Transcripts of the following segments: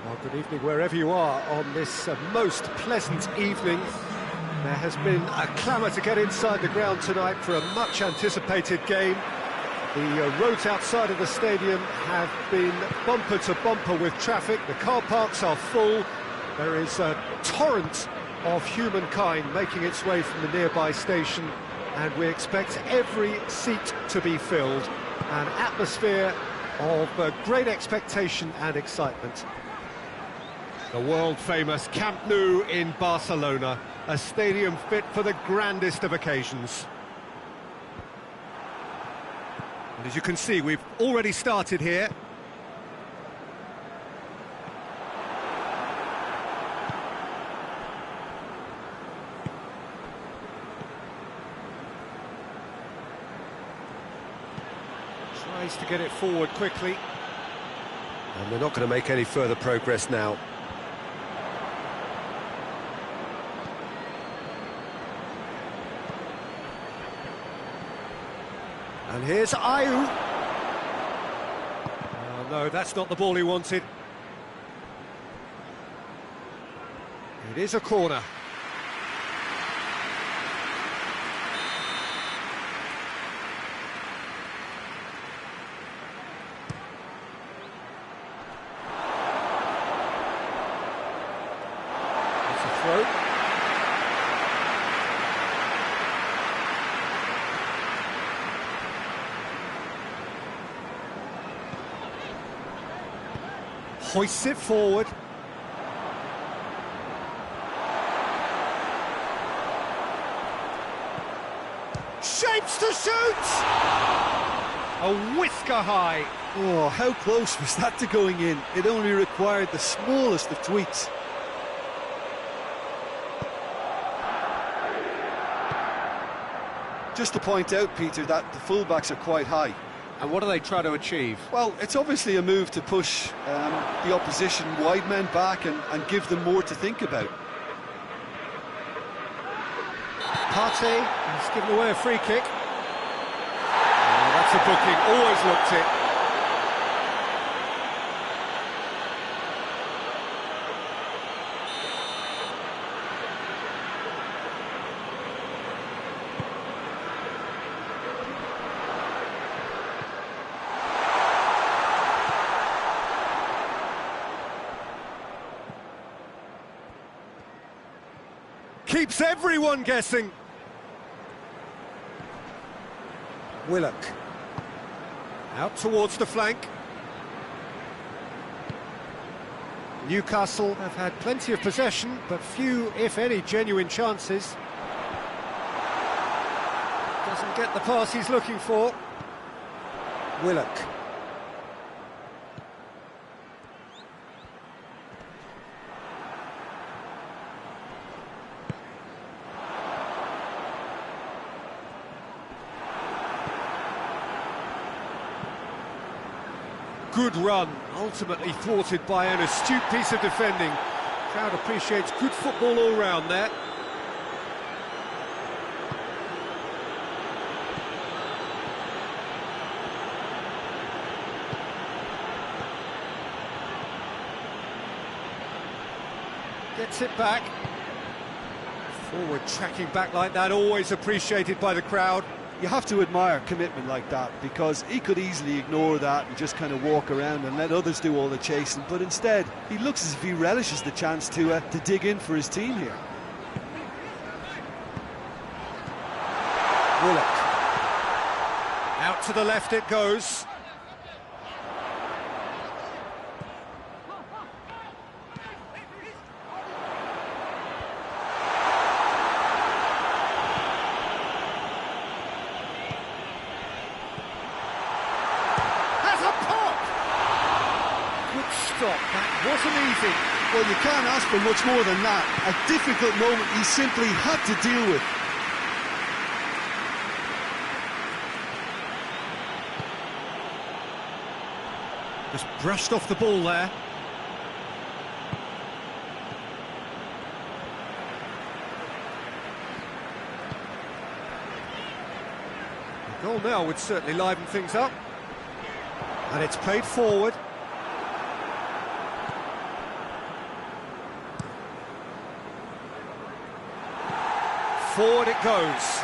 Well, good evening wherever you are on this most pleasant evening. There has been a clamour to get inside the ground tonight for a much-anticipated game. The roads outside of the stadium have been bumper to bumper with traffic. The car parks are full. There is a torrent of humankind making its way from the nearby station, and we expect every seat to be filled. An atmosphere of great expectation and excitement. The world-famous Camp Nou in Barcelona, a stadium fit for the grandest of occasions. And as you can see, we've already started here. Tries to get it forward quickly. And they're not going to make any further progress now. And here's Ayew. Oh, no, that's not the ball he wanted. It is a corner. It's a throw. Hoists it forward. Shapes to shoot! A whisker high. Oh, how close was that to going in? It only required the smallest of tweaks. Just to point out, Peter, that the fullbacks are quite high. And what do they try to achieve? Well, it's obviously a move to push the opposition wide men back and give them more to think about. Partey has given away a free kick. Oh, that's a booking, always looked it. Keeps everyone guessing. Willock. Out towards the flank. Newcastle have had plenty of possession, but few, if any, genuine chances. Doesn't get the pass he's looking for. Willock. Good run, ultimately thwarted by an astute piece of defending. Crowd appreciates good football all round there. Gets it back. Forward tracking back like that, always appreciated by the crowd. You have to admire commitment like that, because he could easily ignore that and just kind of walk around and let others do all the chasing, but instead he looks as if he relishes the chance to dig in for his team here. Willock. Out to the left it goes. That wasn't easy. Well, you can't ask for much more than that. A difficult moment he simply had to deal with. Just brushed off the ball there. The goal now would certainly liven things up. And it's played forward. Forward it goes.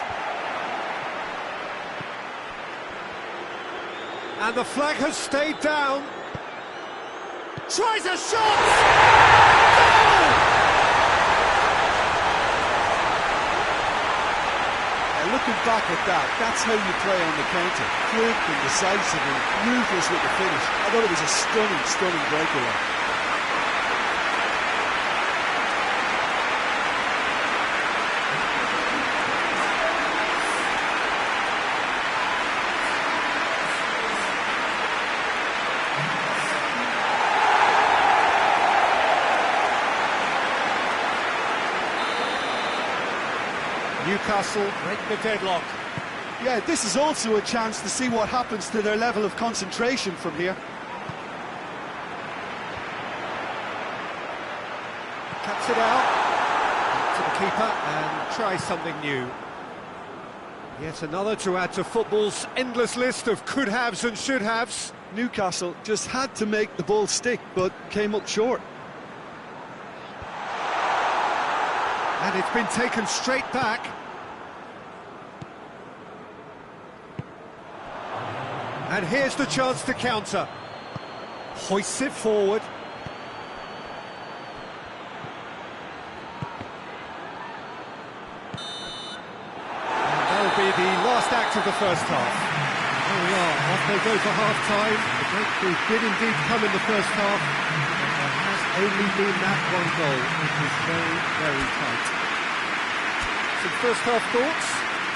And the flag has stayed down. Tries a shot! Goal! And looking back at that, that's how you play on the counter. Quick and decisive and ruthless with the finish. I thought it was a stunning, stunning breakaway. Newcastle break the deadlock. Yeah, this is also a chance to see what happens to their level of concentration from here. Cuts it out to the keeper and tries something new. Yet another to add to football's endless list of could-haves and should-haves. Newcastle just had to make the ball stick, but came up short. And it's been taken straight back. And here's the chance to counter. Hoists it forward. And that'll be the last act of the first half. Here we are, off they go for half-time. The breakthrough did indeed come in the first half, but there has only been that one goal. It was very, very tight. Some first half thoughts?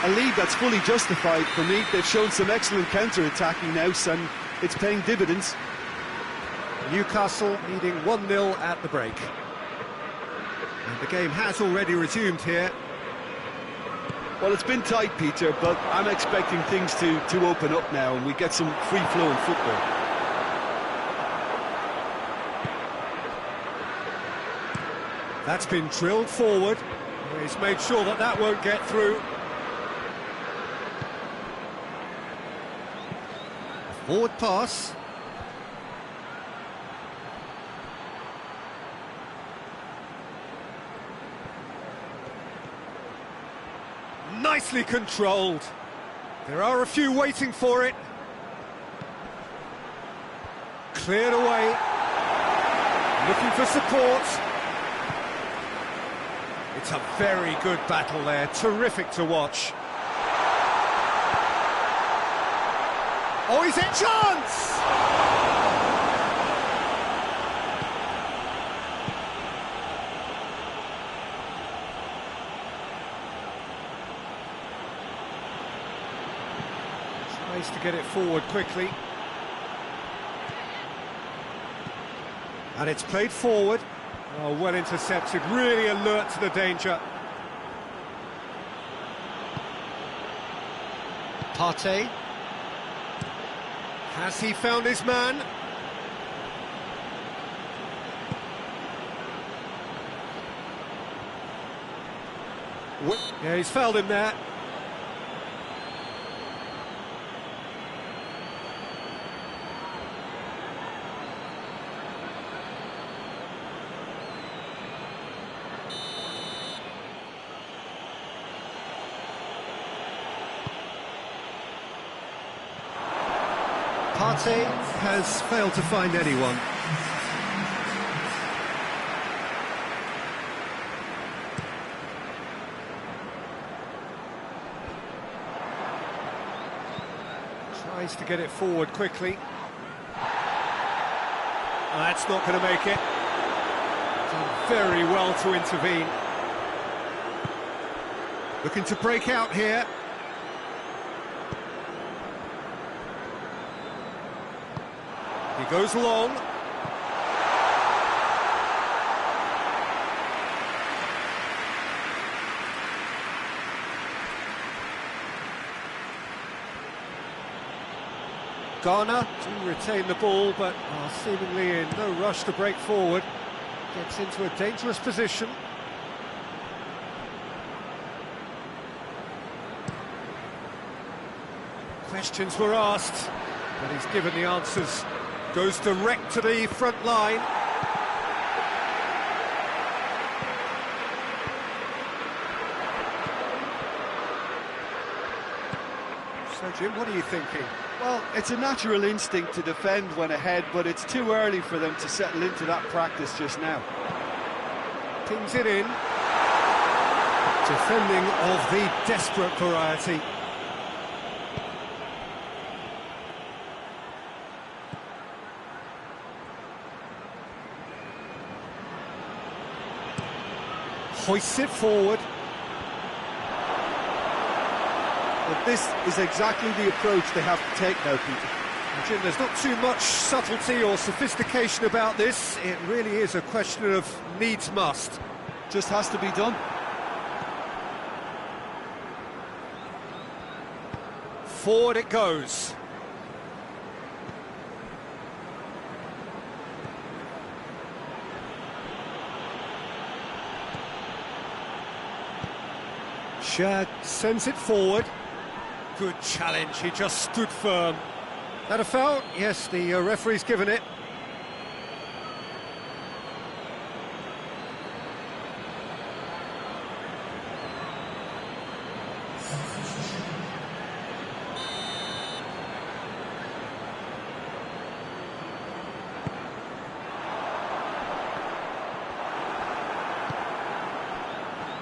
A lead that's fully justified for me. They've shown some excellent counter-attacking now, and it's paying dividends. Newcastle leading 1-0 at the break. And the game has already resumed here. Well, it's been tight, Peter, but I'm expecting things to open up now and we get some free-flowing football. That's been drilled forward. He's made sure that that won't get through. Forward pass. Nicely controlled. There are a few waiting for it. Cleared away. Looking for support. It's a very good battle there. Terrific to watch. Oh, he's in chance! Tries to get it forward quickly. And it's played forward. Oh, well intercepted, really alert to the danger. Partey. Has he found his man? Yeah, he's fouled him there. Partey has failed to find anyone. Tries to get it forward quickly. That's not going to make it. Done very well to intervene. Looking to break out here. He goes long. Ghana do retain the ball, but are seemingly in no rush to break forward. Gets into a dangerous position. Questions were asked, but he's given the answers. Goes direct to the front line. So, Jim, what are you thinking? Well, it's a natural instinct to defend when ahead, but it's too early for them to settle into that practice just now. Pings it in. Defending of the desperate variety. Hoists it forward. But this is exactly the approach they have to take now, Peter. Jim, there's not too much subtlety or sophistication about this. It really is a question of needs must. Just has to be done. Forward it goes. Shad sends it forward. Good challenge, he just stood firm. That a foul? Yes, the referee's given it.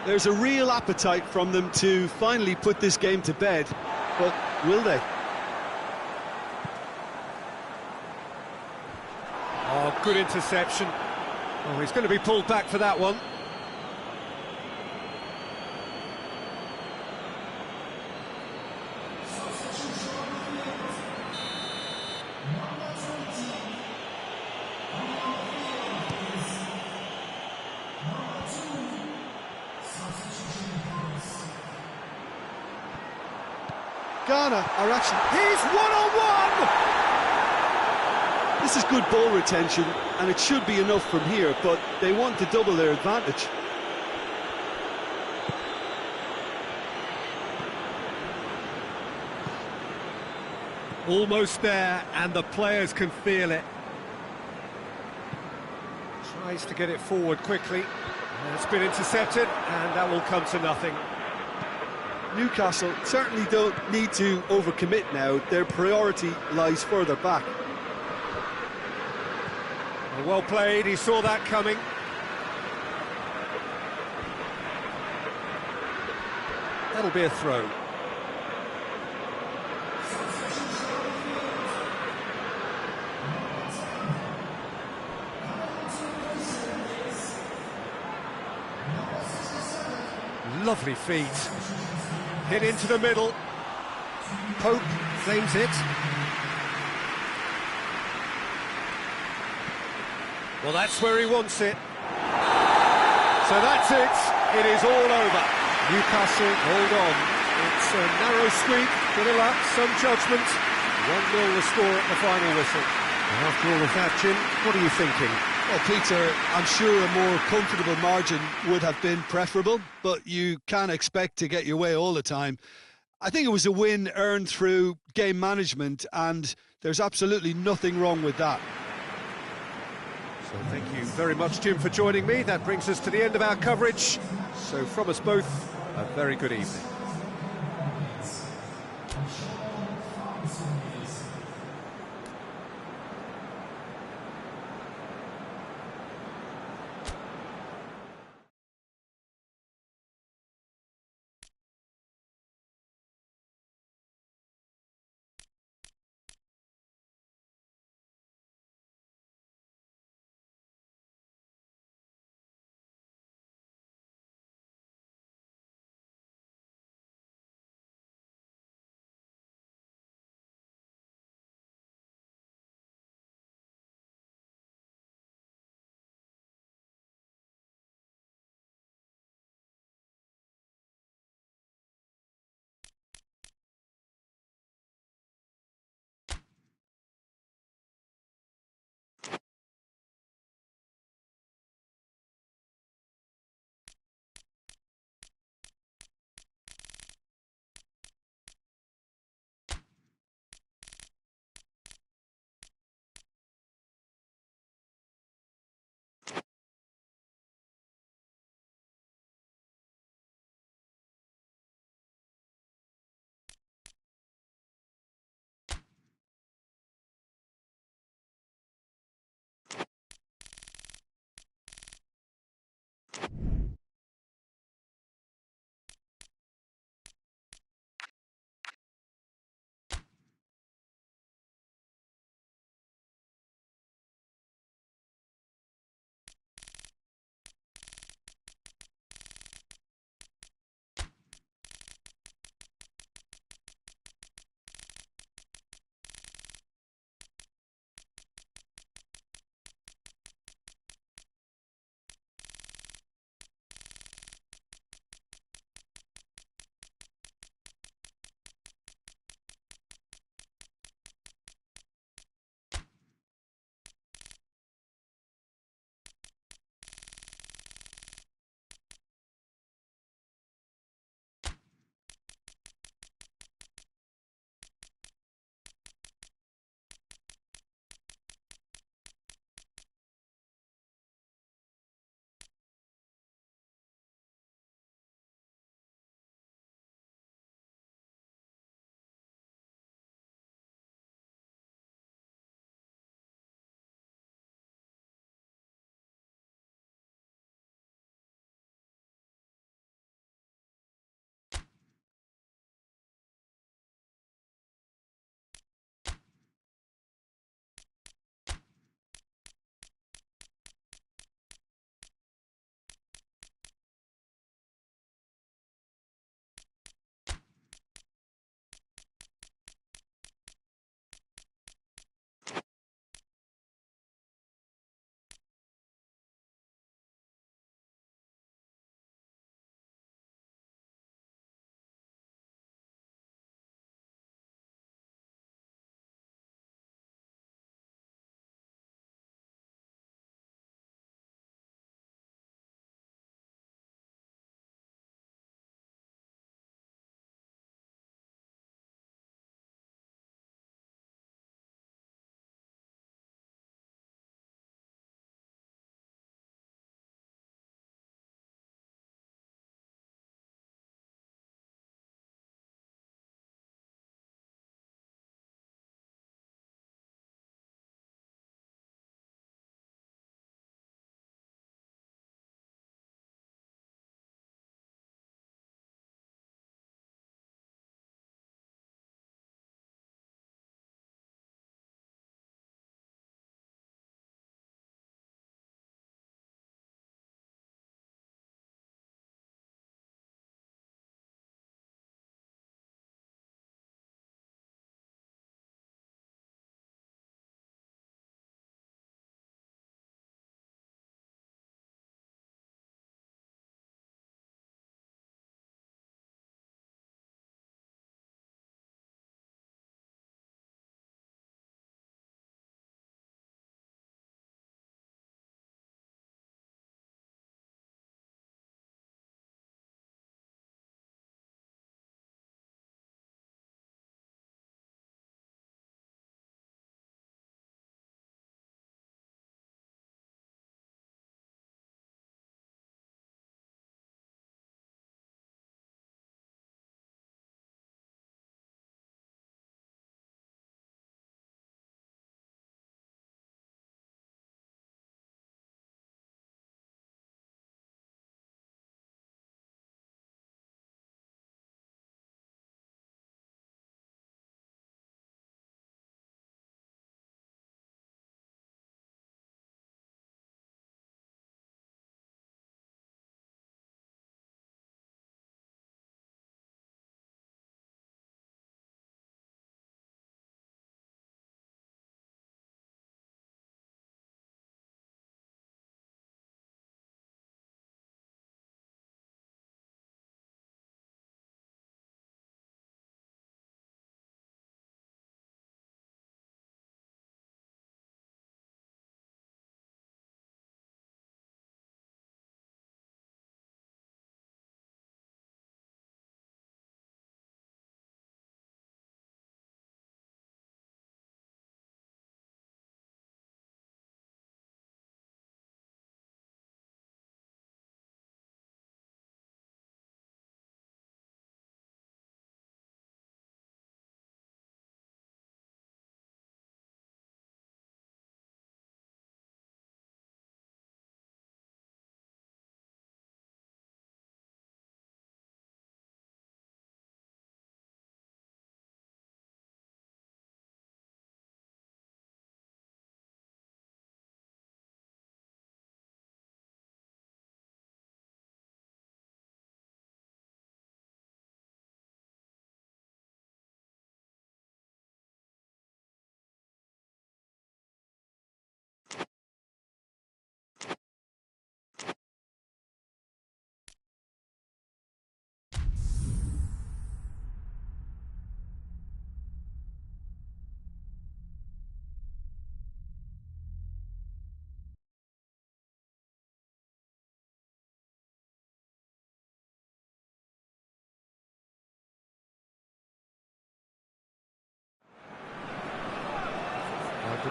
There's a real appetite from them to finally put this game to bed, but will they? Oh, good interception. Oh, he's going to be pulled back for that one. Ghana are actually... He's one-on-one! This is good ball retention, and it should be enough from here, but they want to double their advantage. Almost there, and the players can feel it. Tries to get it forward quickly. It's been intercepted, and that will come to nothing. Newcastle certainly don't need to overcommit now. Their priority lies further back. Well played, he saw that coming. That'll be a throw. Lovely feet. Hit into the middle. Pope claims it. Well, that's where he wants it. So that's it. It is all over. Newcastle hold on. It's a narrow squeak, bit of luck, some judgment. 1-0 the score at the final whistle. And after all of that, Jim, what are you thinking? Well, Peter, I'm sure a more comfortable margin would have been preferable, but you can't expect to get your way all the time. I think it was a win earned through game management, and there's absolutely nothing wrong with that. So thank you very much, Jim, for joining me. That brings us to the end of our coverage. So from us both, a very good evening.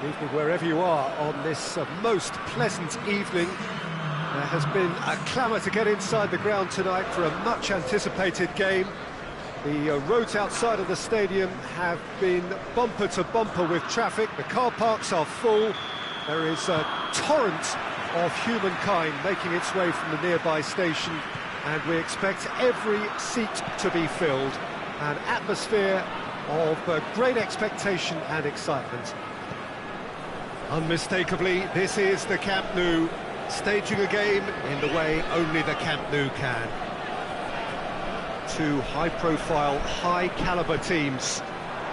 Good evening wherever you are on this most pleasant evening. There has been a clamour to get inside the ground tonight for a much anticipated game. The roads outside of the stadium have been bumper to bumper with traffic. The car parks are full. There is a torrent of humankind making its way from the nearby station, and we expect every seat to be filled. An atmosphere of great expectation and excitement. Unmistakably, this is the Camp Nou, staging a game in the way only the Camp Nou can. Two high-profile, high-caliber teams.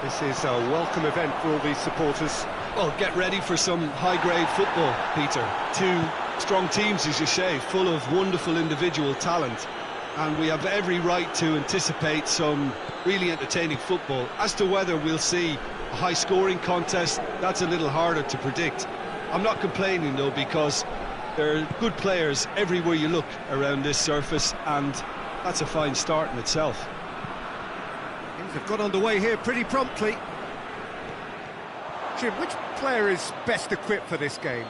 This is a welcome event for all these supporters. Well, get ready for some high-grade football, Peter. Two strong teams, as you say, full of wonderful individual talent. And we have every right to anticipate some really entertaining football. As to whether we'll see a high-scoring contest, that's a little harder to predict. I'm not complaining, though, because there are good players everywhere you look around this surface, and that's a fine start in itself. Things have got underway here pretty promptly. Jim, which player is best equipped for this game?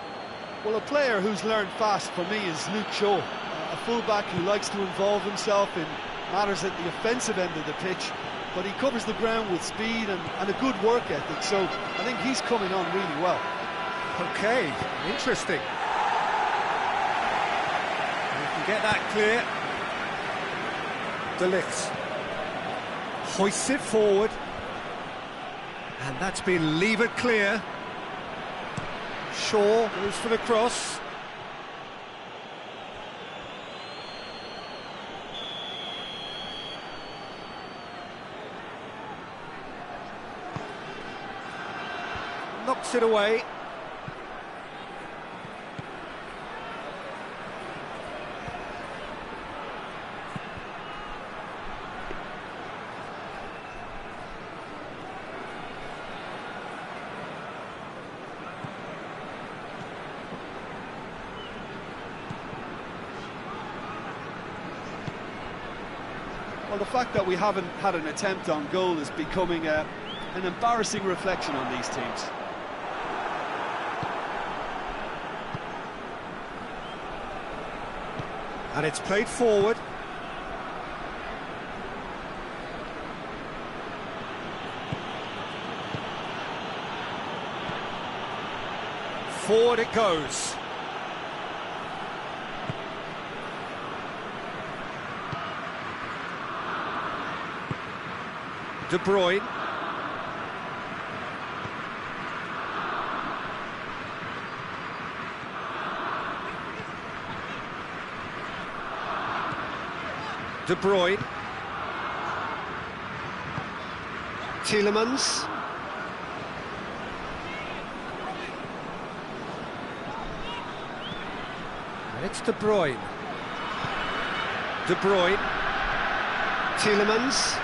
Well, a player who's learned fast for me is Luke Shaw, a fullback who likes to involve himself in matters at the offensive end of the pitch, but he covers the ground with speed and a good work ethic, so I think he's coming on really well. Okay, interesting. We can get that clear. De Ligt hoists it forward, and that's been levered clear. Shaw goes for the cross. Knocks it away. Well, the fact that we haven't had an attempt on goal is becoming an embarrassing reflection on these teams. And it's played forward. Forward it goes. De Bruyne. De Bruyne. Tielemans. And it's De Bruyne. De Bruyne. Tielemans.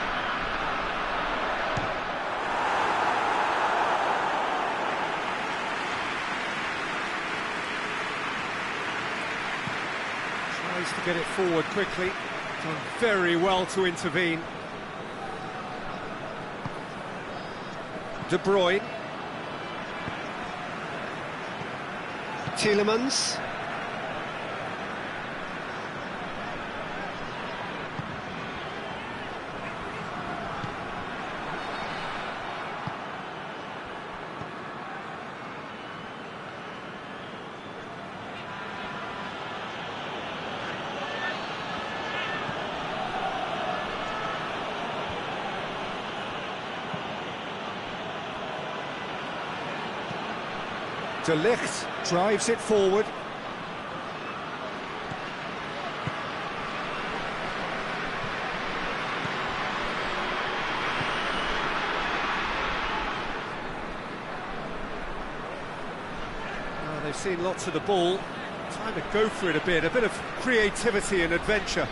Tries to get it forward quickly. Done very well to intervene. De Bruyne. Tielemans. De Ligt drives it forward. They've seen lots of the ball. Time to go for it a bit of creativity and adventure.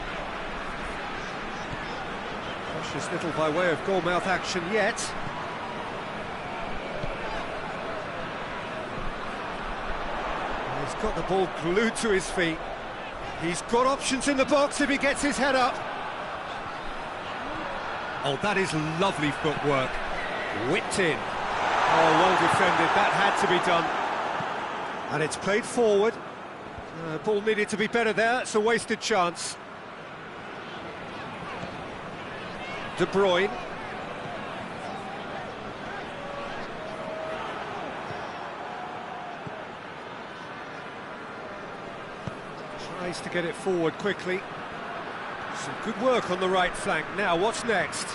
Precious little by way of goalmouth action yet. He's got the ball glued to his feet. He's got options in the box if he gets his head up. Oh, that is lovely footwork. Whipped in. Oh, well defended, that had to be done. And it's played forward. Ball needed to be better there, it's a wasted chance. De Bruyne. Tries to get it forward quickly. Some good work on the right flank. Now, what's next?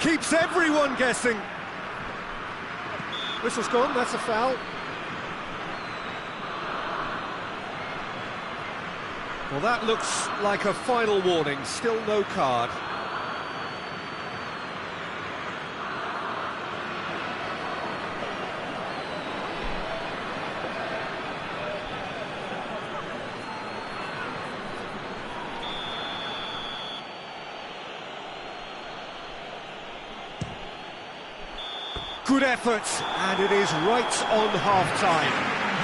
Keeps everyone guessing. Whistle's gone, that's a foul. Well, that looks like a final warning, still no card. Good effort, and it is right on half-time.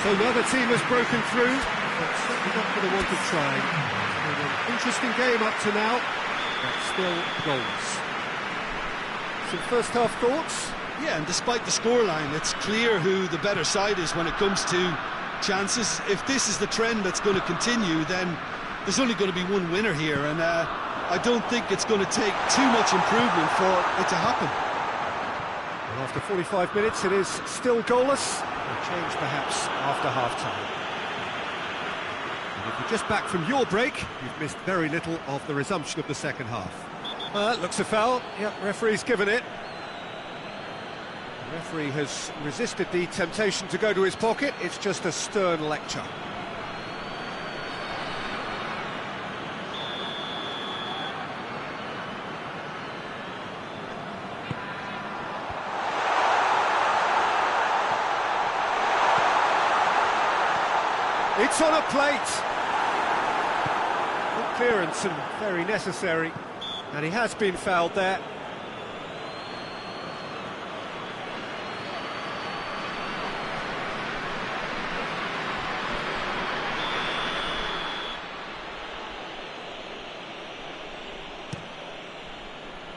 So another team has broken through, but certainly not for the want of trying. An interesting game up to now, but still goals. Some first-half thoughts? Yeah, and despite the scoreline, it's clear who the better side is when it comes to chances. If this is the trend that's going to continue, then there's only going to be one winner here, and I don't think it's going to take too much improvement for it to happen. Well, after 45 minutes, it is still goalless. A change, perhaps, after half-time. And if you're just back from your break, you've missed very little of the resumption of the second half. That looks a foul. Yep, referee's given it. The referee has resisted the temptation to go to his pocket. It's just a stern lecture. It's on a plate. Good clearance and very necessary. And he has been fouled there.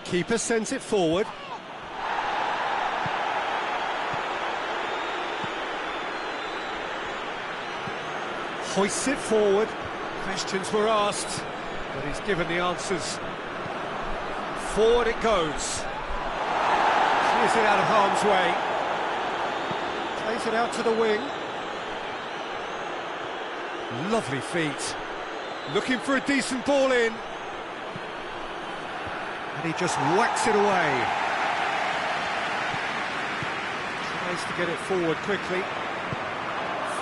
Keeper sends it forward. Hoists it forward. Questions were asked, but he's given the answers. Forward it goes. Clears it out of harm's way. Plays it out to the wing. Lovely feet. Looking for a decent ball in. And he just whacks it away. Tries to get it forward quickly.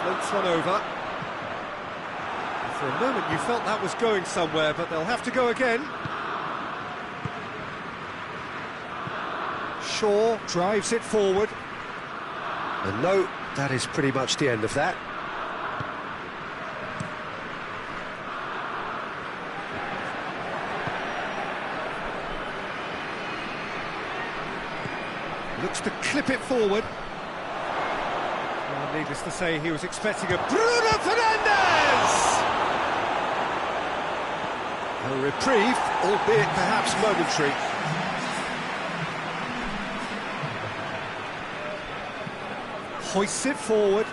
Floats one over. For a moment you felt that was going somewhere, but they'll have to go again. Shaw drives it forward. And no, that is pretty much the end of that. Looks to clip it forward. Well, needless to say, he was expecting a Bruno Fernandes! A reprieve, albeit perhaps momentary. Hoists it forward.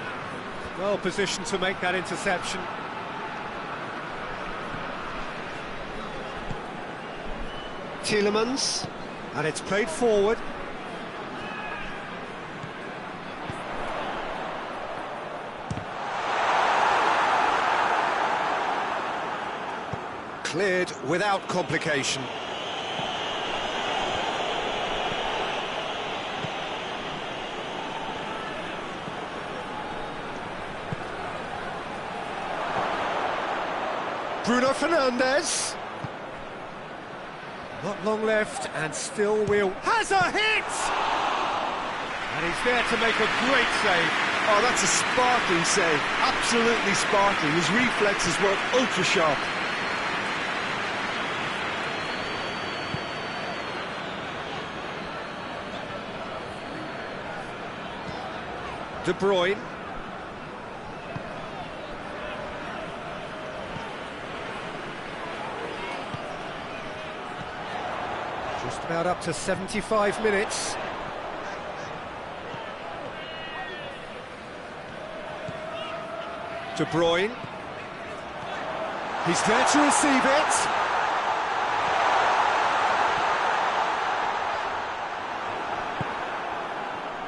Well positioned to make that interception. Tielemans, and it's played forward. Cleared without complication. Bruno Fernandes. Not long left, and still has a hit! And he's there to make a great save. Oh, that's a sparkling save. Absolutely sparkling. His reflexes were ultra sharp. De Bruyne. Just Just about up to 75 minutes. De Bruyne. He's there to receive it.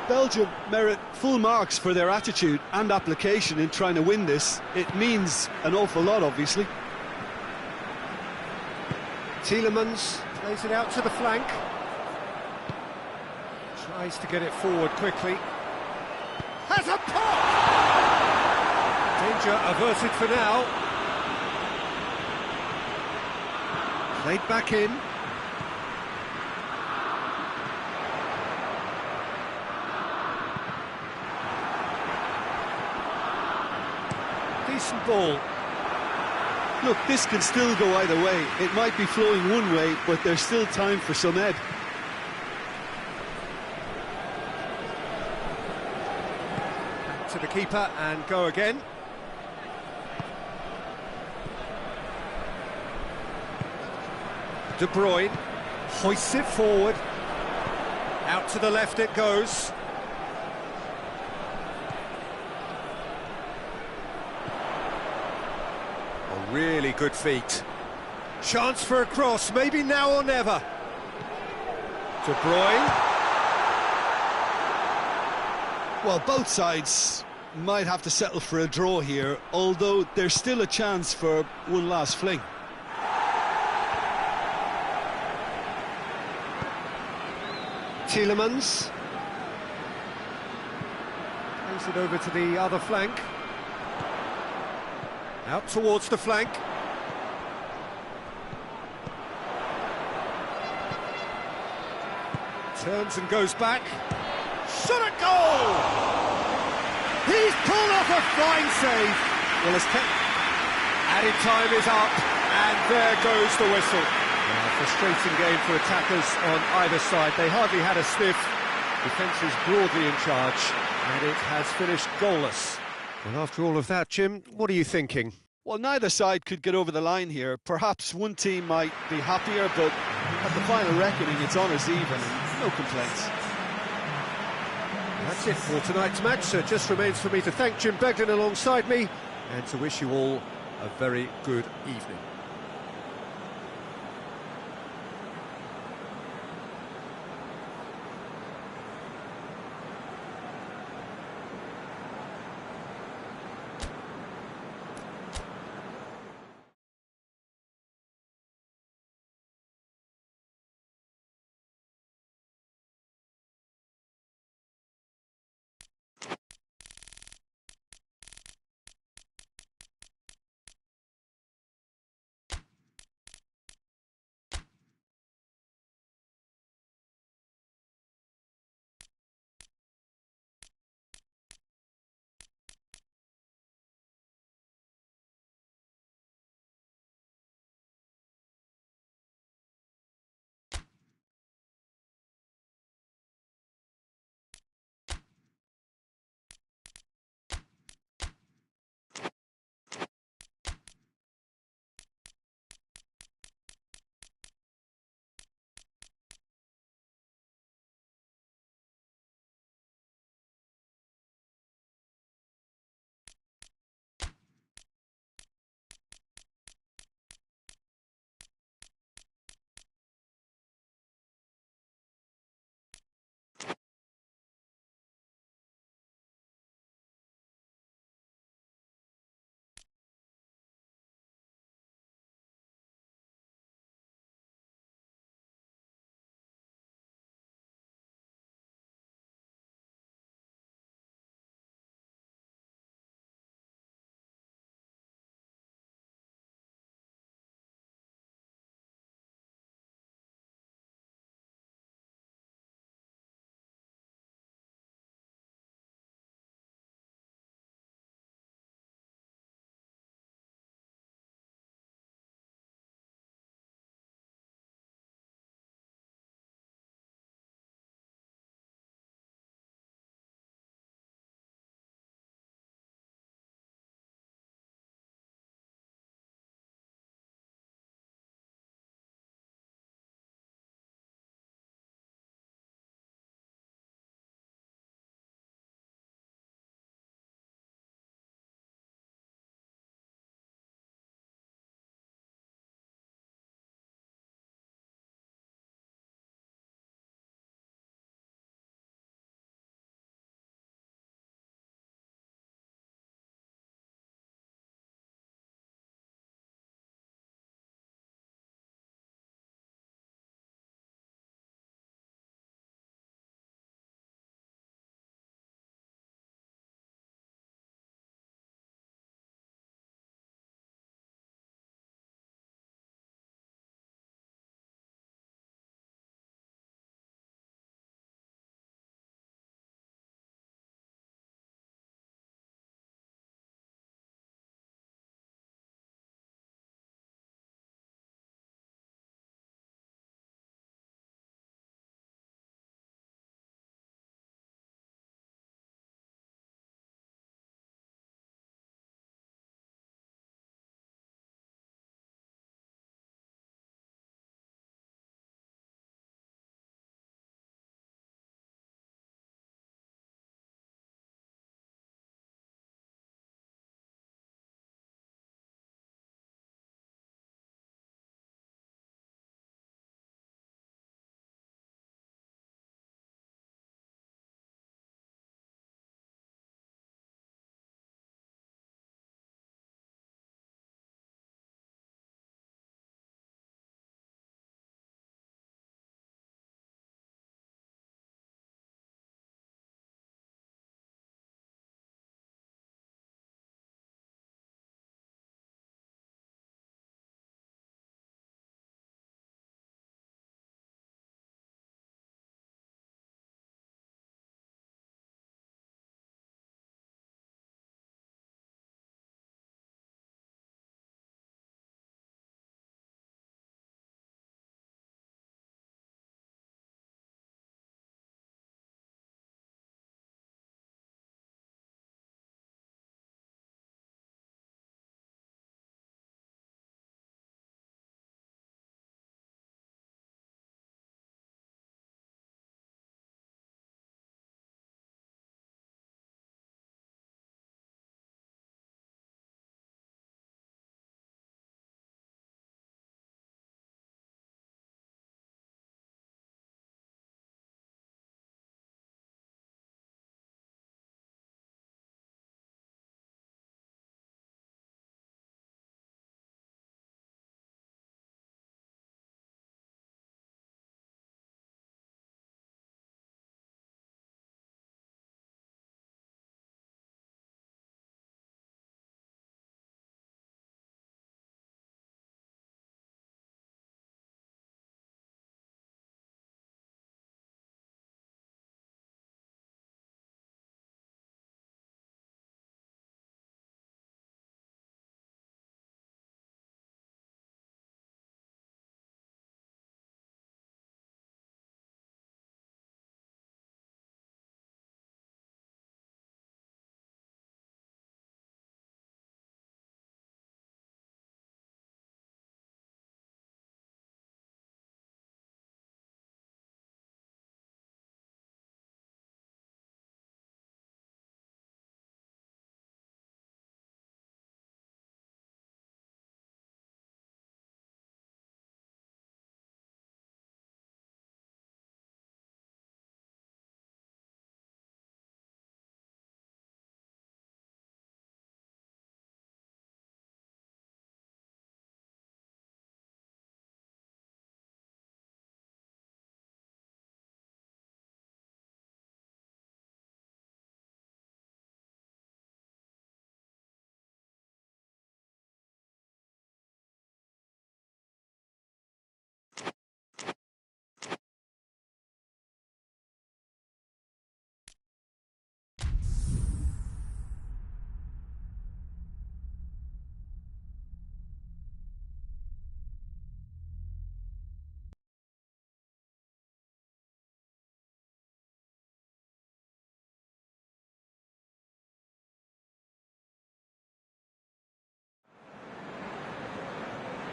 Belgium merit full marks for their attitude and application in trying to win this. It means an awful lot, obviously. Tielemans plays it out to the flank. Tries to get it forward quickly. Has a pop! Danger averted for now. Played back in. Decent ball. Look, this can still go either way. It might be flowing one way, but there's still time for some ebb. Back to the keeper and go again. De Bruyne hoists it forward. Out to the left it goes. A really good feat. Chance for a cross, maybe now or never. De Bruyne. Well, both sides might have to settle for a draw here, although there's still a chance for one last fling. Tielemans. Plays it over to the other flank. Out towards the flank. Turns and goes back. Shot at goal! He's pulled off a fine save. Well, added time is up, and there goes the whistle. Frustrating game for attackers on either side. They hardly had a sniff. Defence is broadly in charge, and it has finished goalless. Well, after all of that, Jim, what are you thinking? Well, neither side could get over the line here. Perhaps one team might be happier, but at the final reckoning, it's honours even. No complaints. That's it for tonight's match. So it just remains for me to thank Jim Beglin alongside me and to wish you all a very good evening.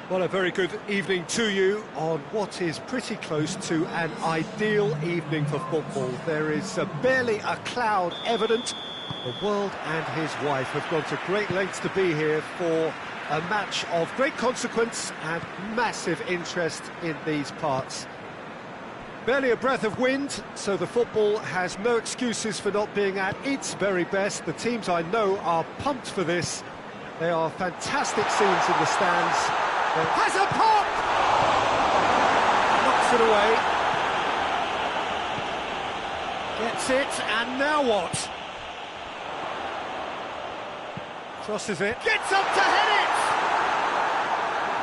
Well, a very good evening to you on what is pretty close to an ideal evening for football. There is barely a cloud evident. The world and his wife have gone to great lengths to be here for a match of great consequence and massive interest in these parts. Barely a breath of wind, so the football has no excuses for not being at its very best. The teams I know are pumped for this. They are fantastic scenes in the stands. Has a pop! Knocks it away. Gets it, and now what? Crosses it. Gets up to head it!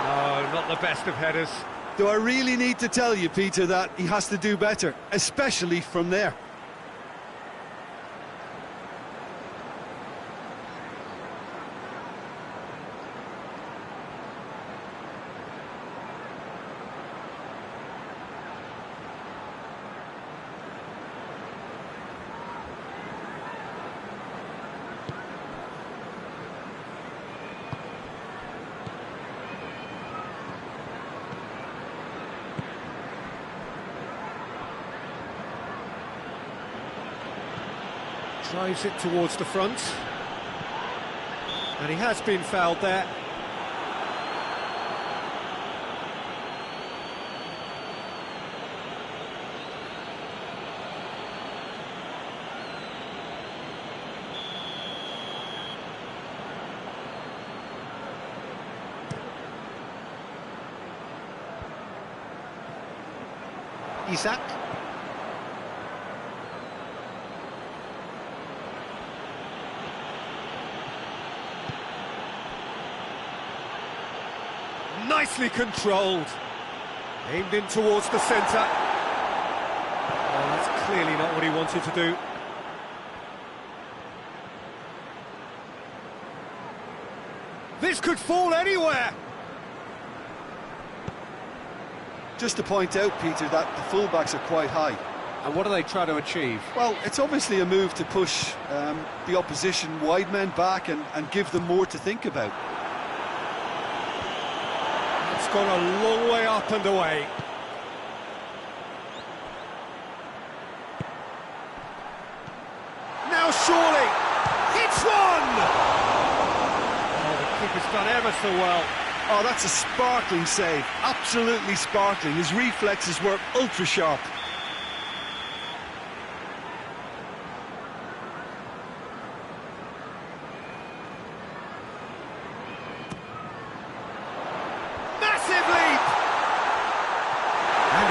No, not the best of headers. Do I really need to tell you, Peter, that he has to do better, especially from there? Drives it towards the front. And he has been fouled there. Isak. Nicely controlled. Aimed in towards the centre. Oh, that's clearly not what he wanted to do. This could fall anywhere. Just to point out, Peter, that the fullbacks are quite high. And what do they try to achieve? Well, it's obviously a move to push the opposition wide men back and give them more to think about. It's gone a long way up and away. Now surely, it's one! Oh, the keeper's done ever so well. Oh, that's a sparkling save, absolutely sparkling. His reflexes were ultra sharp.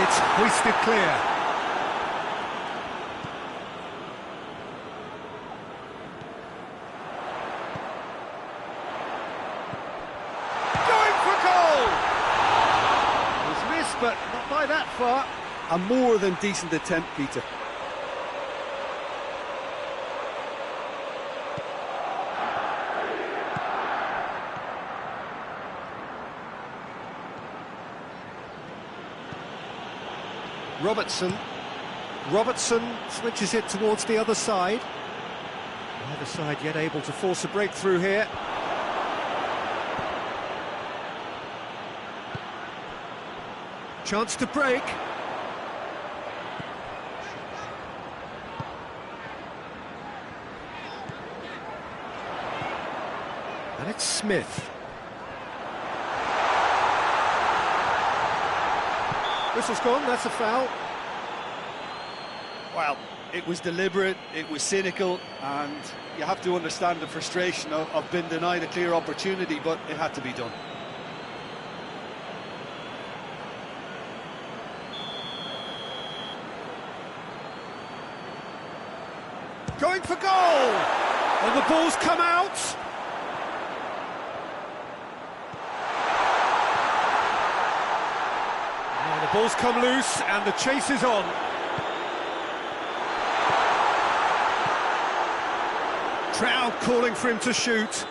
It's hoisted clear. Going for goal! It was missed, but not by that far. A more than decent attempt, Peter. Robertson switches it towards the other side. Neither side yet able to force a breakthrough here. Chance to break. And it's Smith. Whistle's gone, that's a foul. Well, it was deliberate, it was cynical, and you have to understand the frustration of being denied a clear opportunity, but it had to be done. Going for goal! And the ball's come out! And the ball's come loose, and the chase is on. Crowd calling for him to shoot.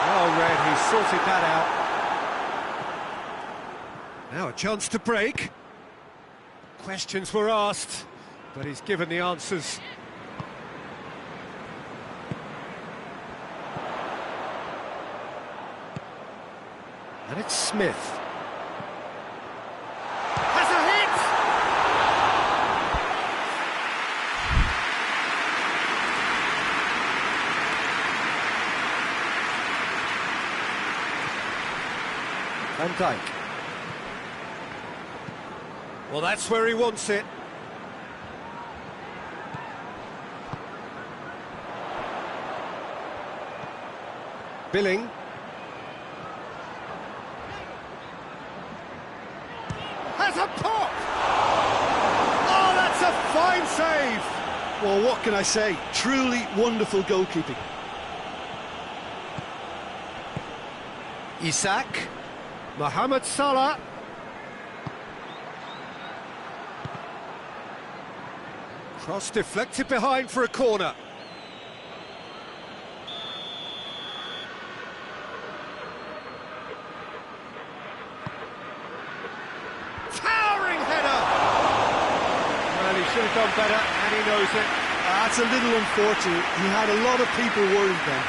Well read, he sorted that out. Now a chance to break. Questions were asked, but he's given the answers. And it's Smith. Has a hit! Van Dijk. Well, that's where he wants it. Billing. Has a pop! Oh, that's a fine save! Well, what can I say? Truly wonderful goalkeeping. Isak. Mohamed Salah. Cross deflected behind for a corner. Towering header! Well, he should have done better, and he knows it. That's a little unfortunate. He had a lot of people worried then.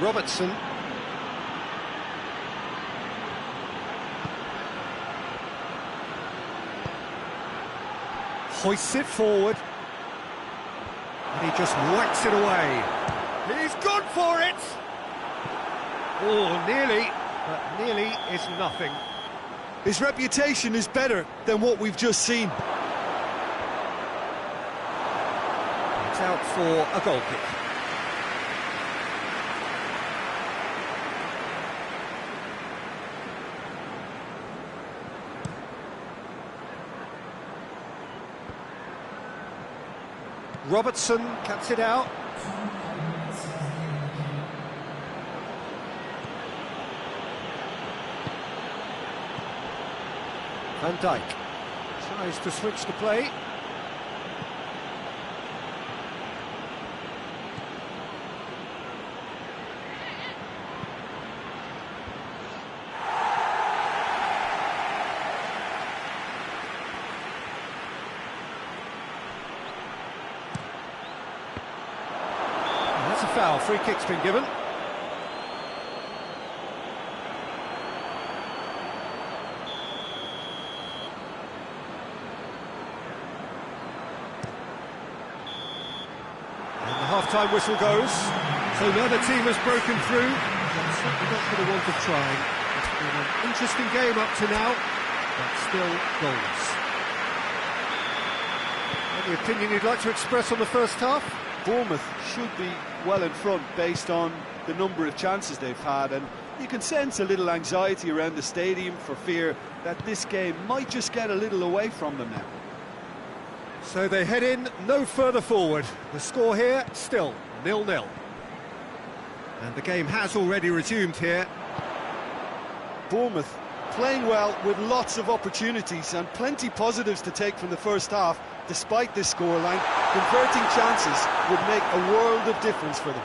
Robertson. Hoists it forward. And he just whacks it away. He's gone for it! Oh, nearly, but nearly is nothing. His reputation is better than what we've just seen. It's out for a goal kick. Robertson cuts it out. Van Dijk tries to switch the play. That's a foul. Free kick's been given. And the half-time whistle goes. So neither team has broken through. But certainly not for the want of trying. It's been an interesting game up to now, but still goals. Any opinion you'd like to express on the first half? Bournemouth should be well in front based on the number of chances they've had, and you can sense a little anxiety around the stadium for fear that this game might just get a little away from them now. So they head in no further forward. The score here still 0-0. And the game has already resumed here. Bournemouth playing well with lots of opportunities and plenty positives to take from the first half. Despite this scoreline, converting chances would make a world of difference for them.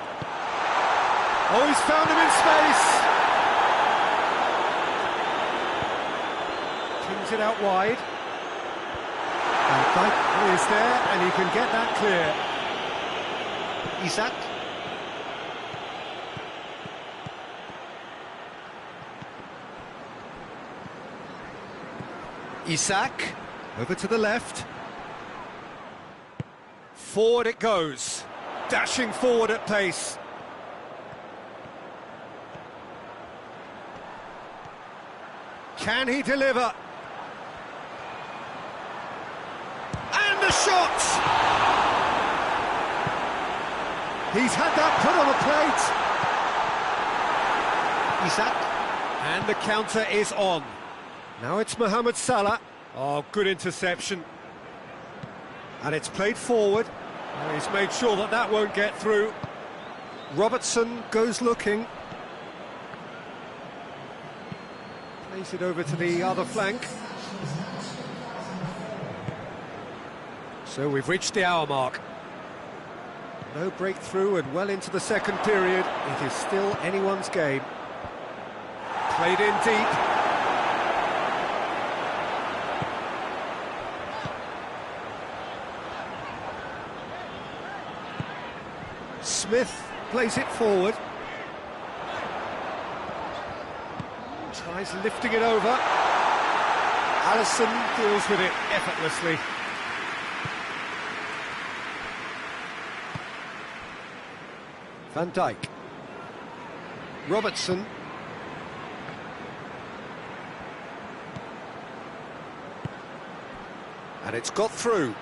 Oh, he's found him in space! Kings it out wide. And Dijk is there, and he can get that clear. Isak. Isak, over to the left. Forward it goes, dashing forward at pace. Can he deliver? And the shot! He's had that put on a plate. Isak, and the counter is on. Now it's Mohamed Salah. Oh, good interception. And it's played forward. Oh, he's made sure that that won't get through. Robertson goes looking. Plays it over to the other flank. So we've reached the hour mark. No breakthrough and well into the second period. It is still anyone's game. Played in deep. Smith plays it forward. Tries lifting it over. Allison deals with it effortlessly. Van Dijk. Robertson. And it's got through.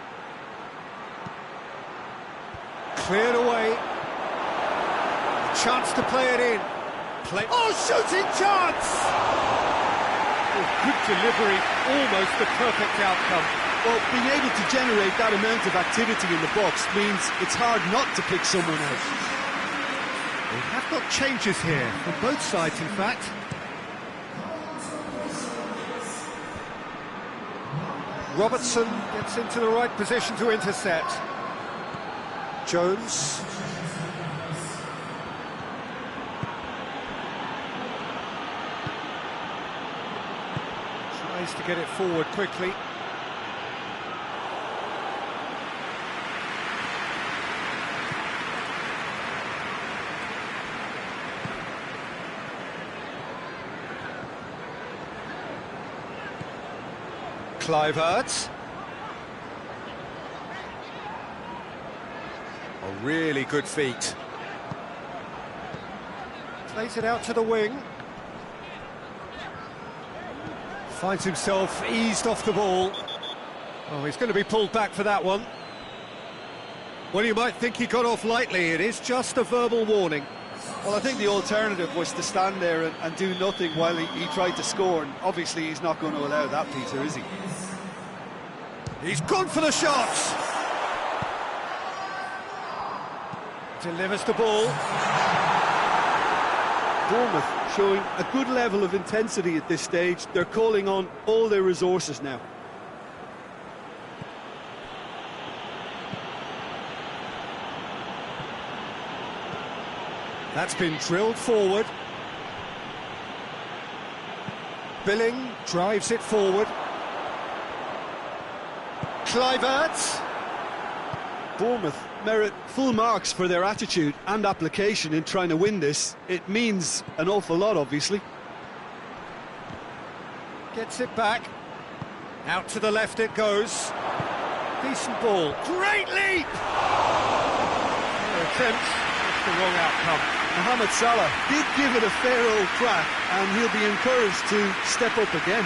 Cleared away. A chance to play it in. Oh, shooting chance! Oh, good delivery, almost the perfect outcome. Well, being able to generate that amount of activity in the box means it's hard not to pick someone out. We have got changes here, from both sides in fact. Robertson gets into the right position to intercept. Jones. Tries to get it forward quickly. Kluivert. A really good feat. Plays it out to the wing. Finds himself eased off the ball. Oh, he's going to be pulled back for that one. Well, you might think he got off lightly. It is just a verbal warning. Well, I think the alternative was to stand there and do nothing while he tried to score, and obviously he's not going to allow that, Peter, is he? He's gone for the shot! Delivers the ball. Bournemouth showing a good level of intensity at this stage. They're calling on all their resources now. That's been drilled forward. Billing drives it forward. Kluivert. Bournemouth merit full marks for their attitude and application in trying to win this. It means an awful lot, obviously. Gets it back. Out to the left it goes. Decent ball. Great leap! No attempt. That's the wrong outcome. Mohamed Salah did give it a fair old crack, and he'll be encouraged to step up again.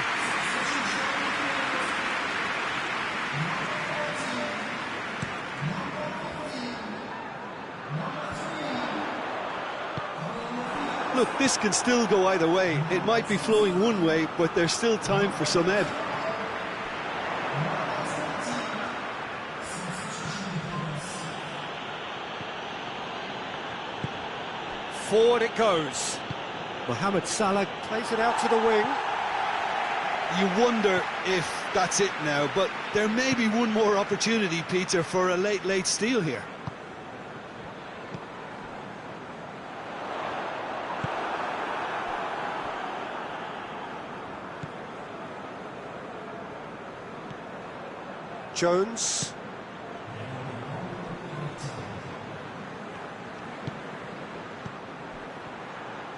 Look, this can still go either way. It might be flowing one way, but there's still time for some ebb. Forward it goes. Mohamed Salah plays it out to the wing. You wonder if that's it now, but there may be one more opportunity, Peter, for a late steal here. Jones.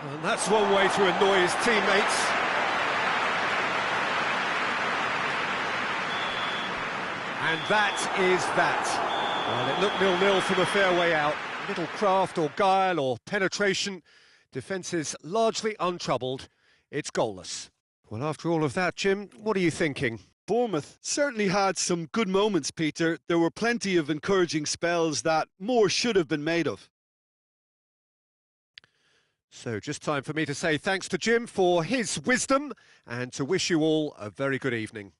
And that's one way to annoy his teammates. And that is that. Well, it looked 0-0 from a fair way out. Little craft or guile or penetration. Defence is largely untroubled. It's goalless. Well, after all of that, Jim, what are you thinking? Bournemouth certainly had some good moments, Peter. There were plenty of encouraging spells that more should have been made of. So just time for me to say thanks to Jim for his wisdom and to wish you all a very good evening.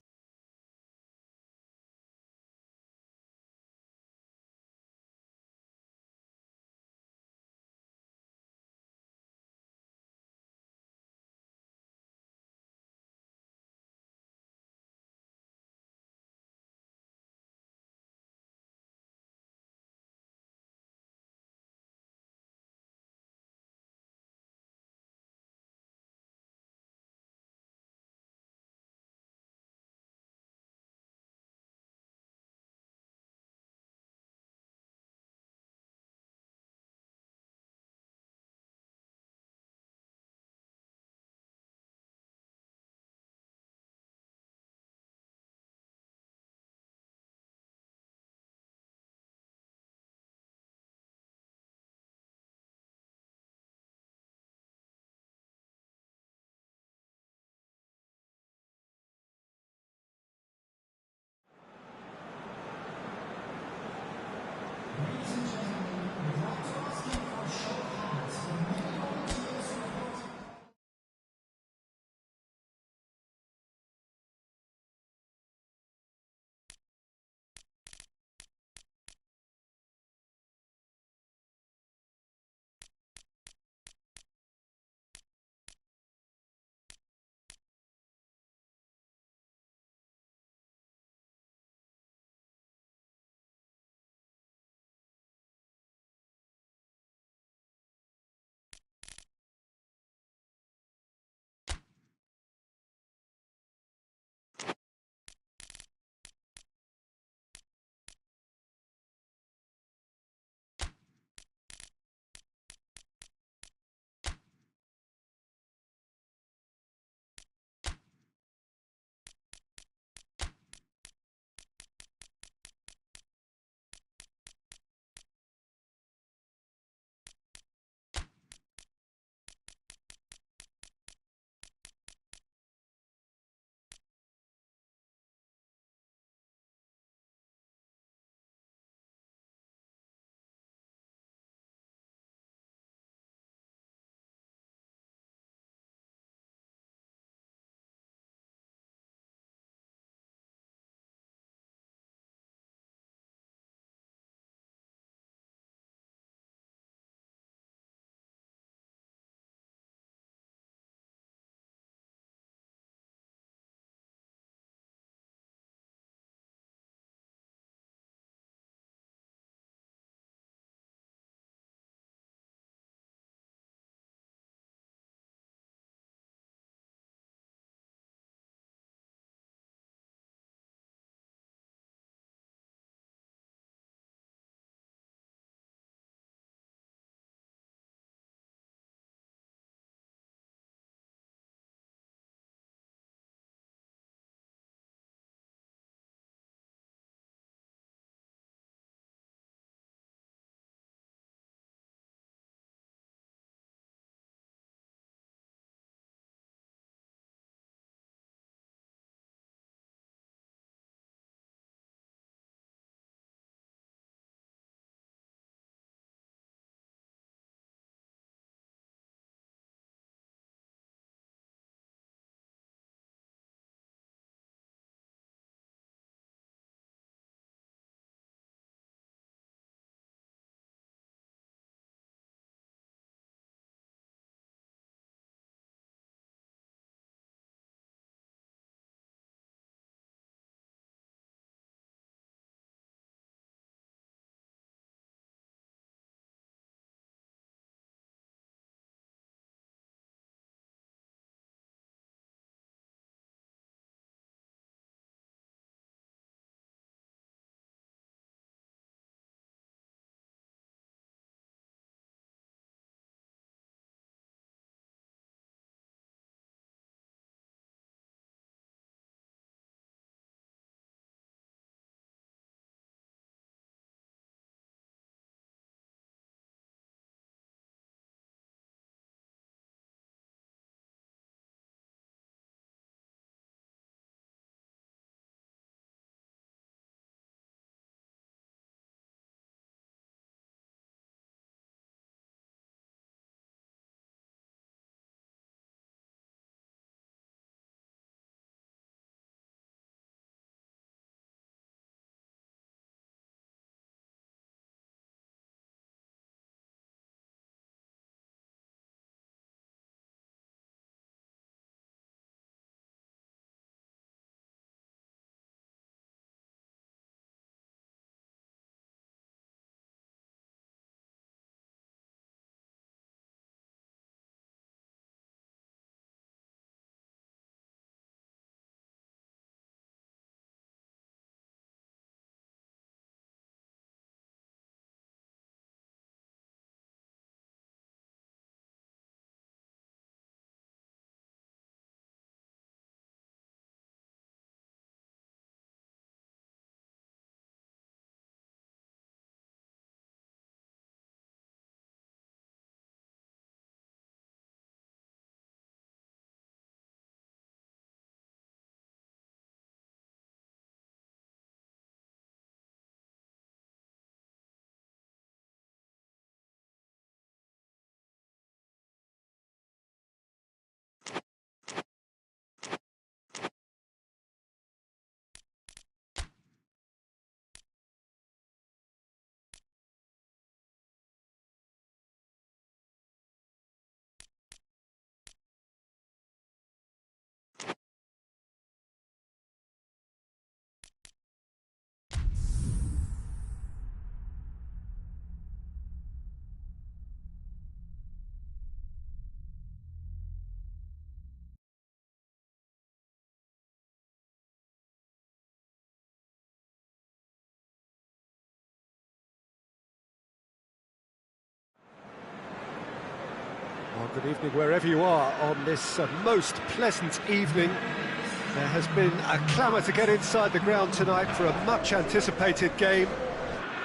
Good evening wherever you are on this most pleasant evening. There has been a clamour to get inside the ground tonight for a much anticipated game.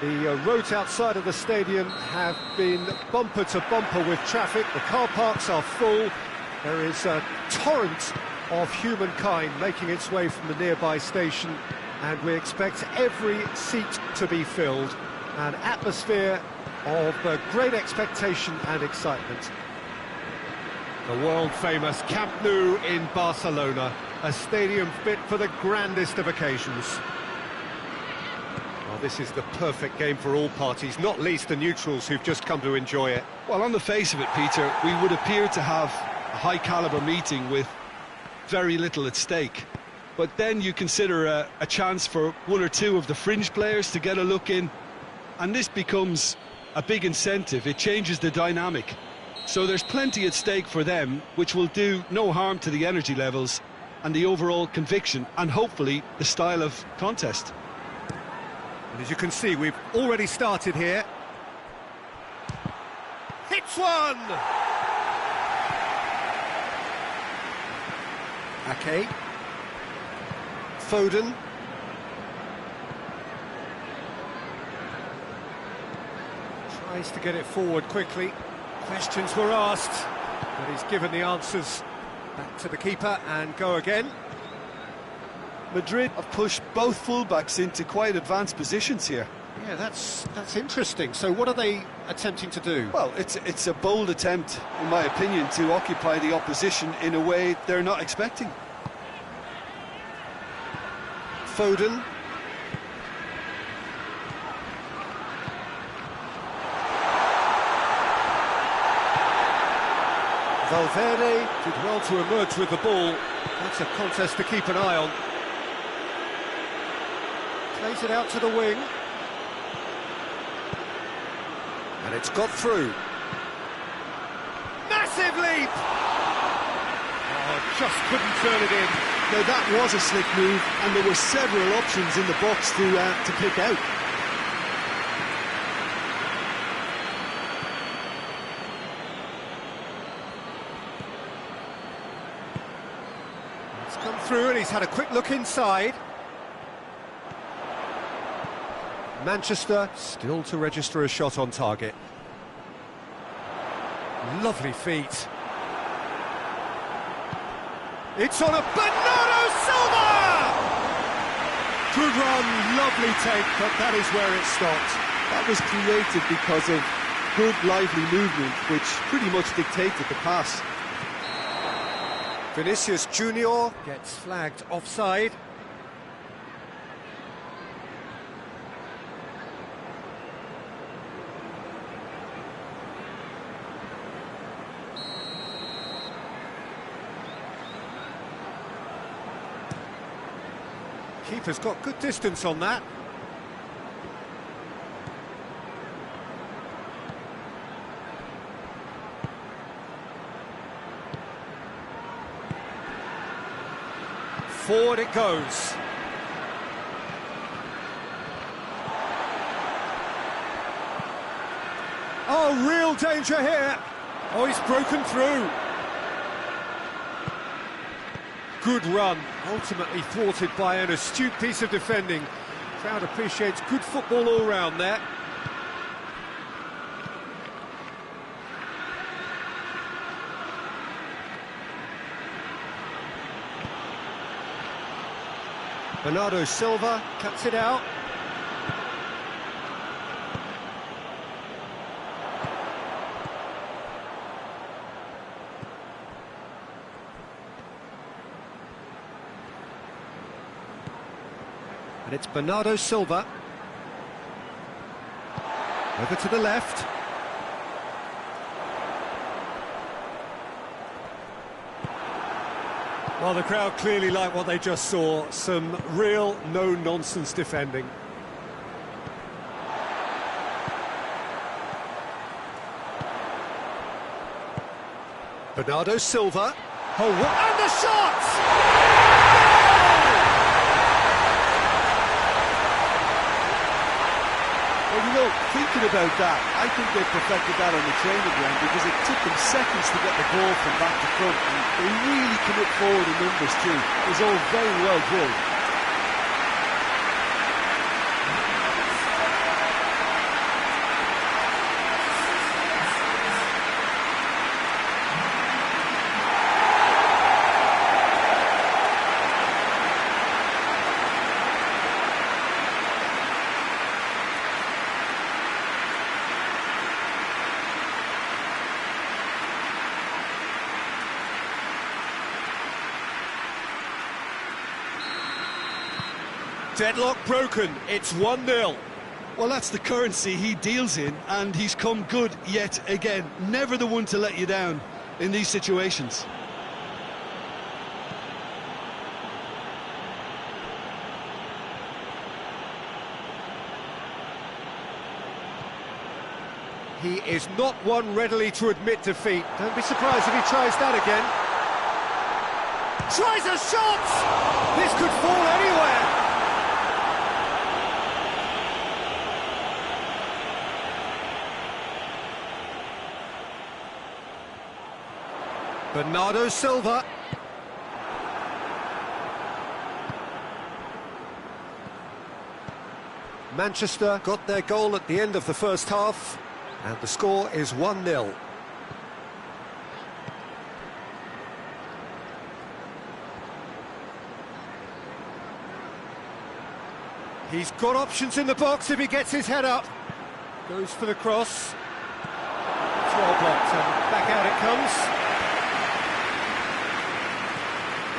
The roads outside of the stadium have been bumper to bumper with traffic. The car parks are full. There is a torrent of humankind making its way from the nearby station, and we expect every seat to be filled. An atmosphere of great expectation and excitement. The world-famous Camp Nou in Barcelona, a stadium fit for the grandest of occasions. Well, this is the perfect game for all parties, not least the neutrals who've just come to enjoy it. Well, on the face of it, Peter, we would appear to have a high-caliber meeting with very little at stake. But then you consider a chance for one or two of the fringe players to get a look in, and this becomes a big incentive. It changes the dynamic. So there's plenty at stake for them, which will do no harm to the energy levels and the overall conviction, and hopefully the style of contest. And as you can see, we've already started here. Hits one! Ake. Foden. Tries to get it forward quickly. Questions were asked, but he's given the answers. Back to the keeper and go again. Madrid have pushed both fullbacks into quite advanced positions here. Yeah, that's interesting. So what are they attempting to do? Well, it's a bold attempt, in my opinion, to occupy the opposition in a way they're not expecting. Foden. Valverde did well to emerge with the ball. That's a contest to keep an eye on. Plays it out to the wing. And it's got through. Massive leap! Oh, just couldn't turn it in. Now that was a slick move, and there were several options in the box to pick out. It's come through and he's had a quick look inside. Manchester still to register a shot on target. Lovely feet. It's on a Bernardo Silva! Good run, lovely take, but that is where it stopped. That was created because of good, lively movement, which pretty much dictated the pass. Vinicius Junior gets flagged offside. Keeper's got good distance on that. Forward it goes. Oh, real danger here. Oh, he's broken through. Good run, ultimately thwarted by an astute piece of defending. Crowd appreciates good football all round there. Bernardo Silva cuts it out. And it's Bernardo Silva. Over to the left. Well, the crowd clearly like what they just saw. Some real no-nonsense defending. Bernardo Silva. Oh, and the shot! Well, you Well, thinking about that, I think they perfected that on the training ground because it took them seconds to get the ball from back to front, and they really commit forward in numbers too. It was all very well drilled. Deadlock broken, it's 1-0. Well, that's the currency he deals in, and he's come good yet again. Never the one to let you down in these situations. He is not one readily to admit defeat. Don't be surprised if he tries that again. Tries a shot! This could fall anywhere. Bernardo Silva. Manchester got their goal at the end of the first half, and the score is 1-0. He's got options in the box if he gets his head up. Goes for the cross. It's well blocked, and back out it comes.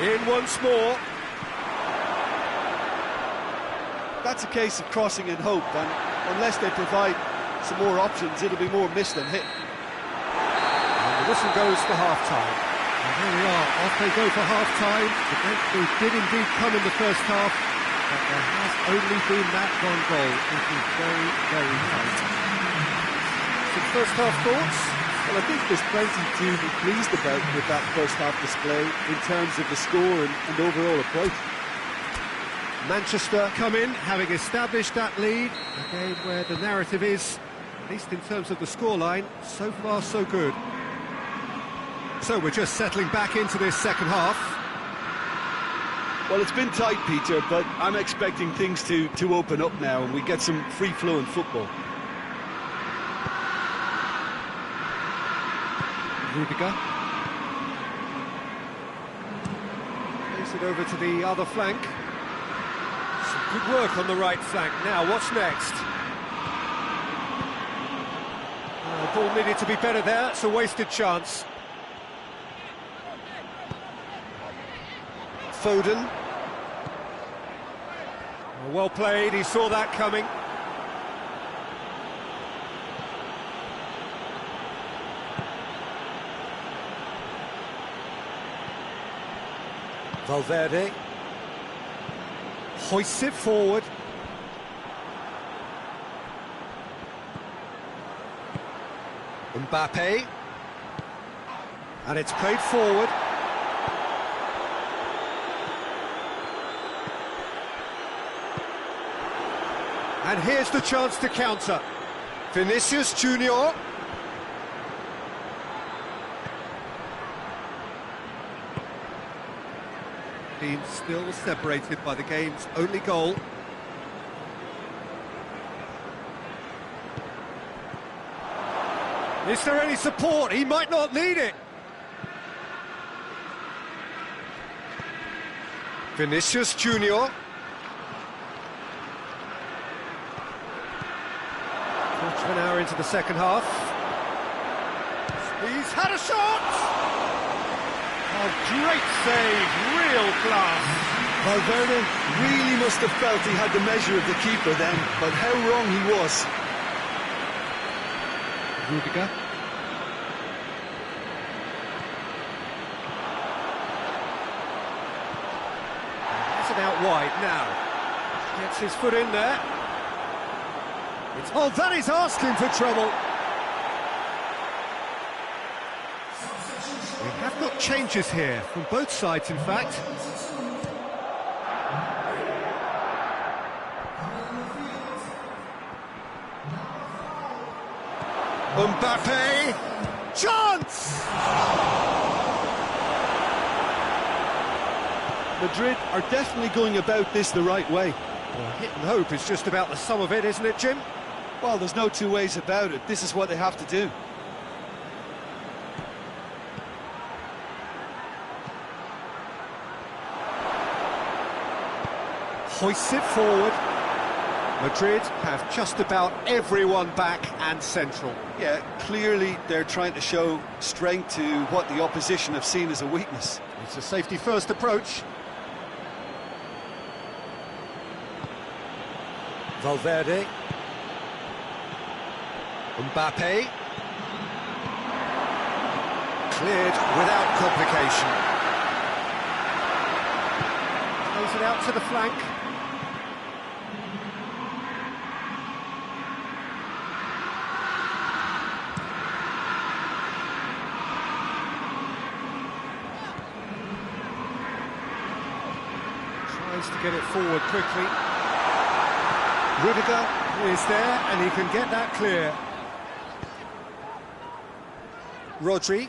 In once more. That's a case of crossing in hope, and unless they provide some more options, it'll be more miss than hit. And the whistle goes for half-time. And here we are, off they go for half-time. The breakthrough did indeed come in the first half, but there has only been that one goal. It is very, very tight. Some first half thoughts? Well, I think there's plenty to be pleased about with that first half display in terms of the score and overall approach. Manchester come in, having established that lead. A game where the narrative is, at least in terms of the scoreline, so far so good. So we're just settling back into this second half. Well, it's been tight, Peter, but I'm expecting things to open up now and we get some free-flowing football. Rudiger. Plays it over to the other flank. Some good work on the right flank. Now, what's next? The ball needed to be better there. It's a wasted chance. Foden. Well played, he saw that coming. Valverde hoists it forward. Mbappe, and it's played forward. And here's the chance to counter. Vinicius Junior. Being still separated by the game's only goal. Is there any support? He might not need it. Vinicius Junior. Quarter of an hour into the second half. He's had a shot! A great save, real class. Valverde really must have felt he had the measure of the keeper then, but how wrong he was. Rudiger. That's it out wide now. Gets his foot in there. Oh, that is asking for trouble. We have got changes here, from both sides in fact. Mbappe! Chance! Madrid are definitely going about this the right way. Well, hit and hope is just about the sum of it, isn't it, Jim? Well, there's no two ways about it. This is what they have to do. Hoists it forward. Madrid have just about everyone back and central. Yeah, clearly they're trying to show strength to what the opposition have seen as a weakness. It's a safety-first approach. Valverde. Mbappe. Cleared without complication. Plays it out to the flank. Tries to get it forward quickly. Rudiger is there, and he can get that clear. Rodri.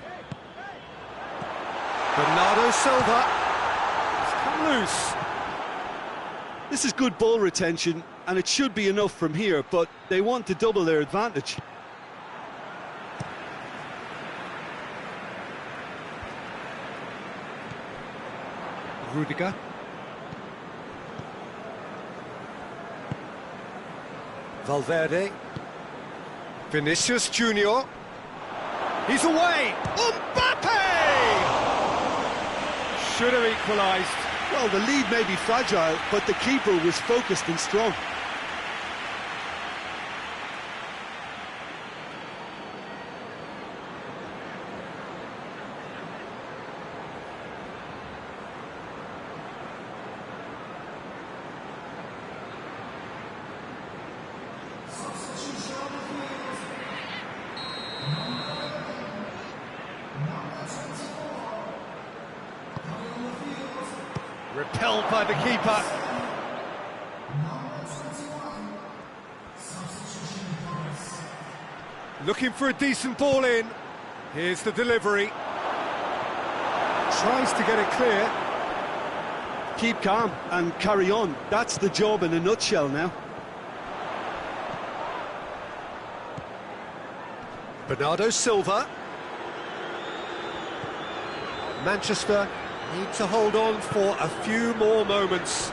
Bernardo Silva. It's come loose. This is good ball retention, and it should be enough from here, but they want to double their advantage. Rudiger. Valverde. Vinicius Junior. He's away. Mbappe! Should have equalised. Well, the lead may be fragile, but the keeper was focused and strong. Repelled by the keeper. Looking for a decent ball in. Here's the delivery. Tries to get it clear. Keep calm and carry on. That's the job in a nutshell now. Bernardo Silva. Manchester need to hold on for a few more moments.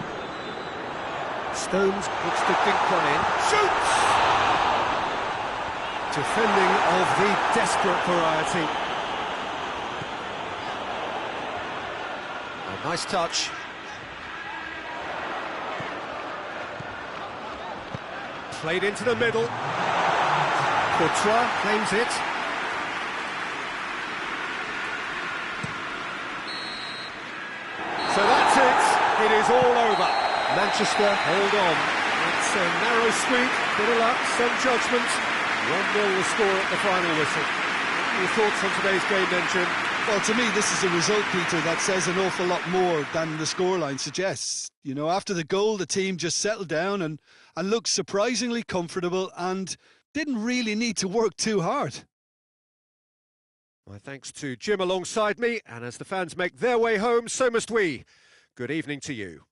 Stones looks to dink one in. Shoots! Defending of the desperate variety. A nice touch. Played into the middle. Courtois claims it. So that's it. It is all over. Manchester hold on. It's a narrow squeak, bit of luck, some judgment. 1-0 the score at the final whistle. What are your thoughts on today's game then, Jim? Well, to me, this is a result, Peter, that says an awful lot more than the scoreline suggests. You know, after the goal, the team just settled down and looked surprisingly comfortable and didn't really need to work too hard. My thanks to Jim alongside me, and as the fans make their way home, so must we. Good evening to you.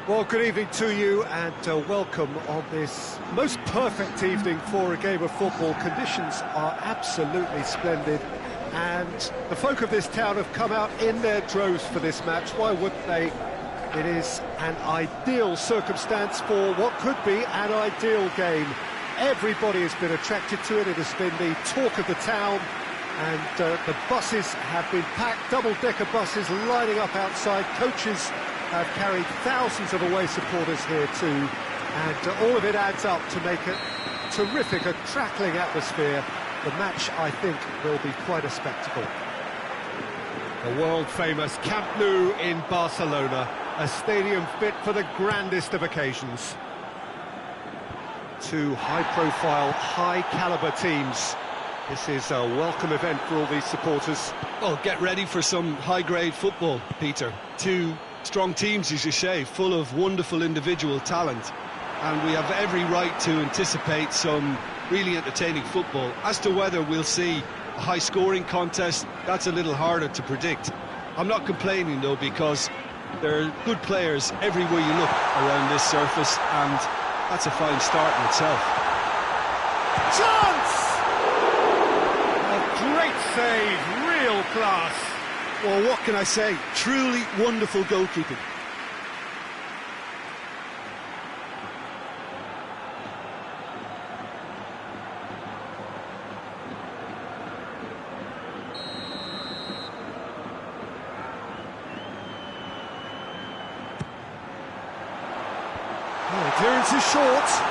Well, good evening to you and welcome on this most perfect evening for a game of football. Conditions are absolutely splendid and the folk of this town have come out in their droves for this match. Why wouldn't they? It is an ideal circumstance for what could be an ideal game. Everybody has been attracted to it. It has been the talk of the town and the buses have been packed, double-decker buses lining up outside. Coaches have carried thousands of away supporters here too, and all of it adds up to make it terrific, a crackling atmosphere. The match, I think, will be quite a spectacle. The world-famous Camp Nou in Barcelona, a stadium fit for the grandest of occasions. Two high-profile, high-caliber teams. This is a welcome event for all these supporters. Well, get ready for some high-grade football, Peter. Two strong teams, as you say, full of wonderful individual talent. And we have every right to anticipate some really entertaining football. As to whether we'll see a high-scoring contest, that's a little harder to predict. I'm not complaining, though, because there are good players everywhere you look around this surface, and that's a fine start in itself. Chance! A great save, real class. Well, what can I say? Truly wonderful goalkeeping. Oh, clearance is short.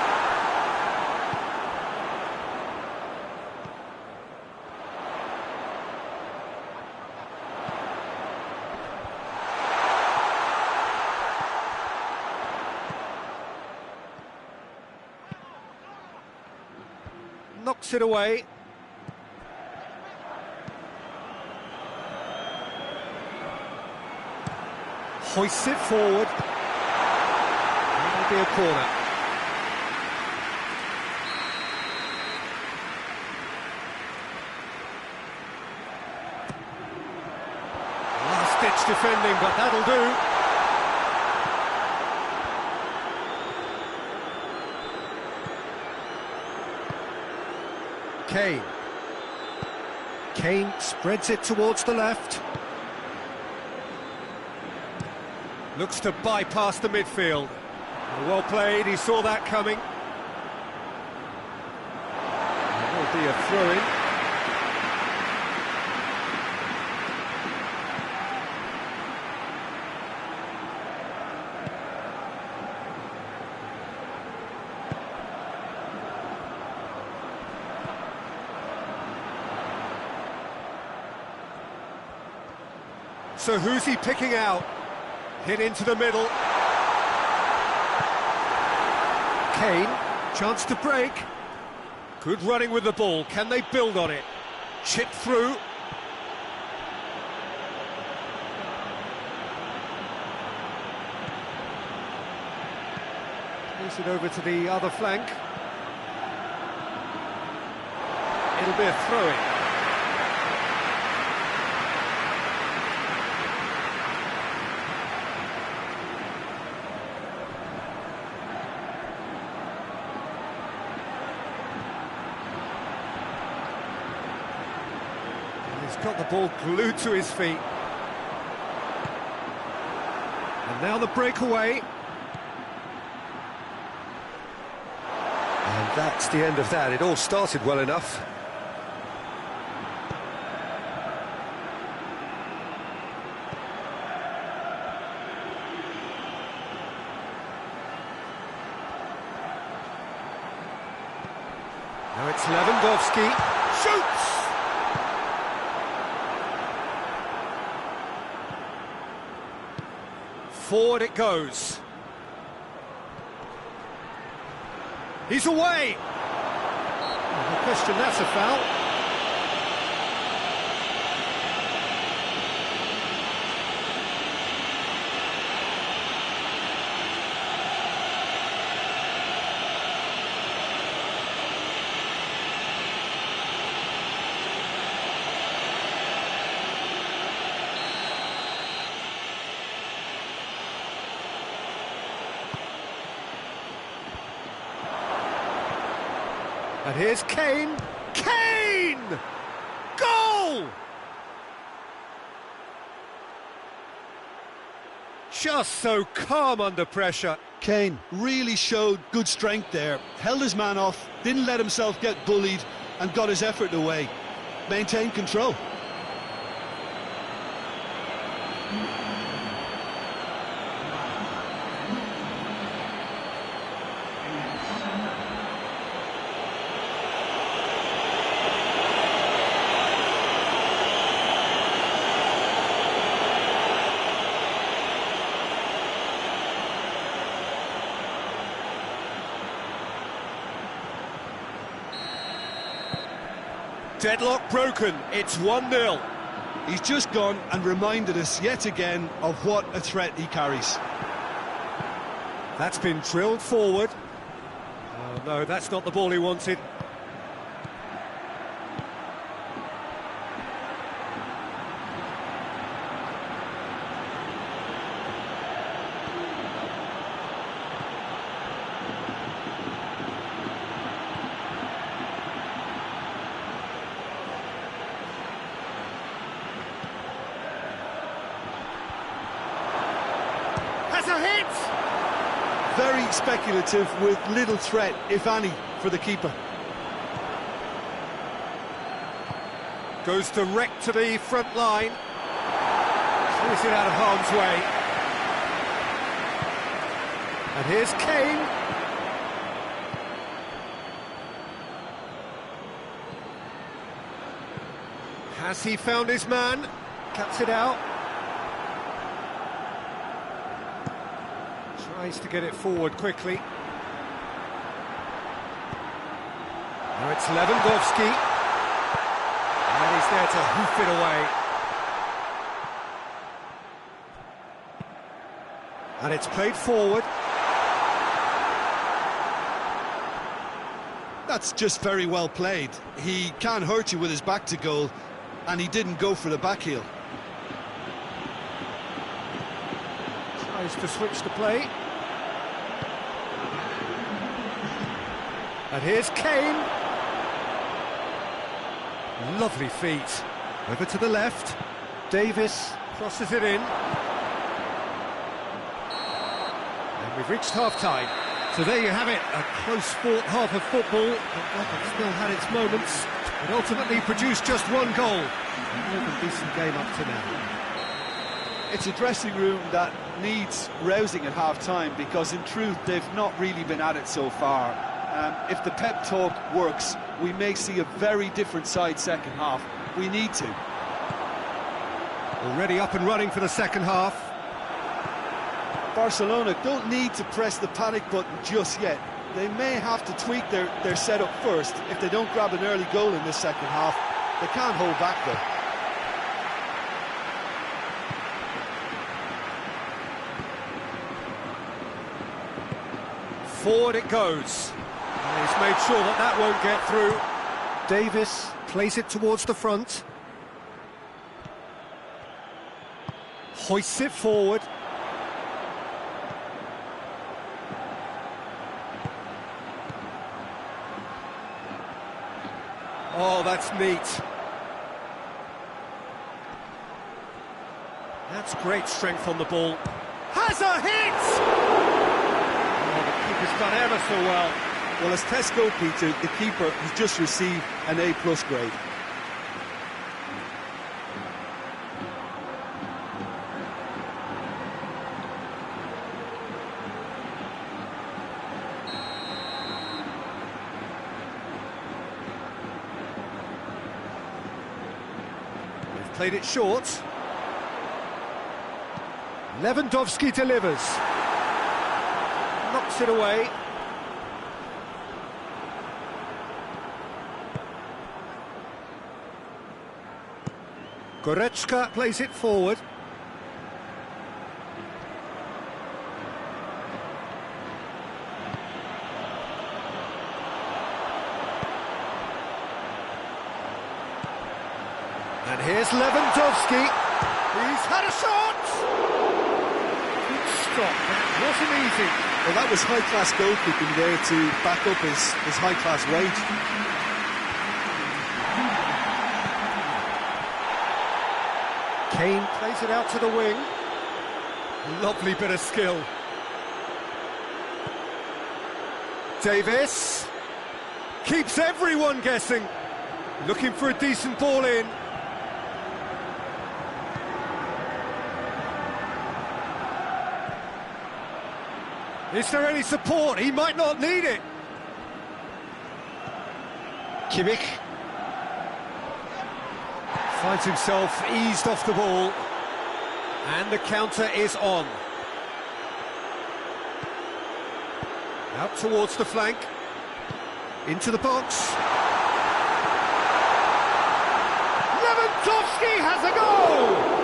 Knocks it away. Hoists it forward. It'll be a corner. Last-ditch defending, but that'll do. Kane spreads it towards the left. Looks to bypass the midfield. Well played, he saw that coming. It will be a throw-in. So who's he picking out? Hit into the middle. Kane, chance to break. Good running with the ball. Can they build on it? Chip through. Plays it over to the other flank. It'll be a throw-in. Got the ball glued to his feet. And now the breakaway. And that's the end of that. It all started well enough. Now it's Lewandowski. Shoots! Forward it goes. He's away. No question, that's a foul. And here's Kane. Kane! Goal! Just so calm under pressure. Kane really showed good strength there, held his man off, didn't let himself get bullied, and got his effort away. Maintained control. Deadlock broken, it's 1-0. He's just gone and reminded us yet again of what a threat he carries. That's been drilled forward. Oh no, that's not the ball he wanted. Has a hit! Very speculative with little threat, if any, for the keeper. Goes direct to the front line. Clears it out of harm's way. And here's Kane. Has he found his man? Cuts it out. Tries to get it forward quickly. Now it's Lewandowski. And he's there to hoof it away. And it's played forward. That's just very well played. He can't hurt you with his back to goal, and he didn't go for the back heel. Tries to switch the play. And here's Kane. Lovely feet. Over to the left. Davis crosses it in. And we've reached half-time. So there you have it, a close-fought half of football, but one that still had its moments. It ultimately produced just one goal. A more than decent game up to now. It's a dressing room that needs rousing at half-time, because in truth they've not really been at it so far. If the pep talk works, we may see a very different side second half. We need to. Already up and running for the second half. Barcelona don't need to press the panic button just yet. They may have to tweak their setup first if they don't grab an early goal in this second half. They can't hold back though. Forward it goes. And he's made sure that that won't get through. Davis plays it towards the front. Hoists it forward. Oh, that's neat. That's great strength on the ball. Has a hit! Oh, the keeper's done ever so well. Well, as tests go, Peter, the keeper has just received an A+ grade. They've played it short. Lewandowski delivers. Knocks it away. Goretzka plays it forward. And here's Lewandowski. He's had a shot! Good stop, but it wasn't easy. Well, that was high-class goalkeeping there to back up his high-class wage. Kane plays it out to the wing. Lovely bit of skill. Davis keeps everyone guessing. Looking for a decent ball in. Is there any support? He might not need it. Kimmich finds himself eased off the ball. And the counter is on. Out towards the flank. Into the box. Lewandowski has a goal!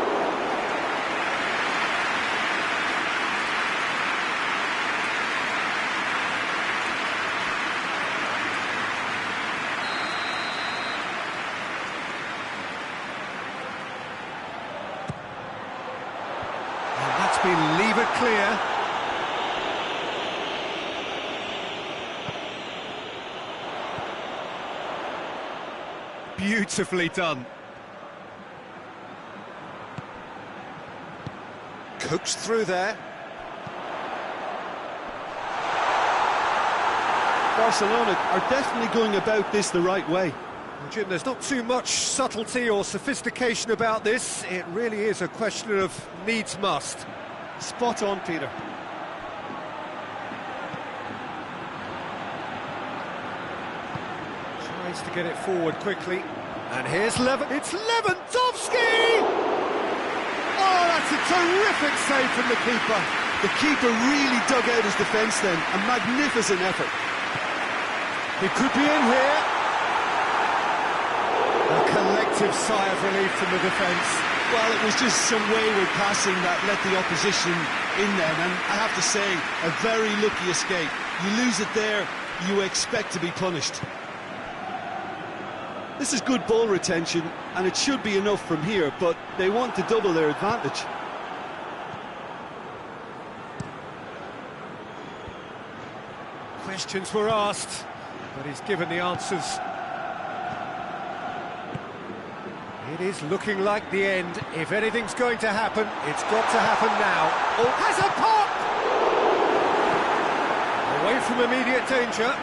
And that's been levered clear. Beautifully done. Coaxed through there. Barcelona are definitely going about this the right way. Well, Jim, there's not too much subtlety or sophistication about this. It really is a question of needs must. Spot on, Peter. Tries to get it forward quickly. And here's it's Lewandowski! Oh, that's a terrific save from the keeper. The keeper really dug out his defence then. A magnificent effort. He could be in here. A collective sigh of relief from the defence. Well, it was just some wayward passing that let the opposition in then, and I have to say, a very lucky escape. You lose it there, you expect to be punished. This is good ball retention, and it should be enough from here, but they want to double their advantage. Questions were asked, but he's given the answers. It is looking like the end. If anything's going to happen, it's got to happen now. Oh, has a pop! Away from immediate danger.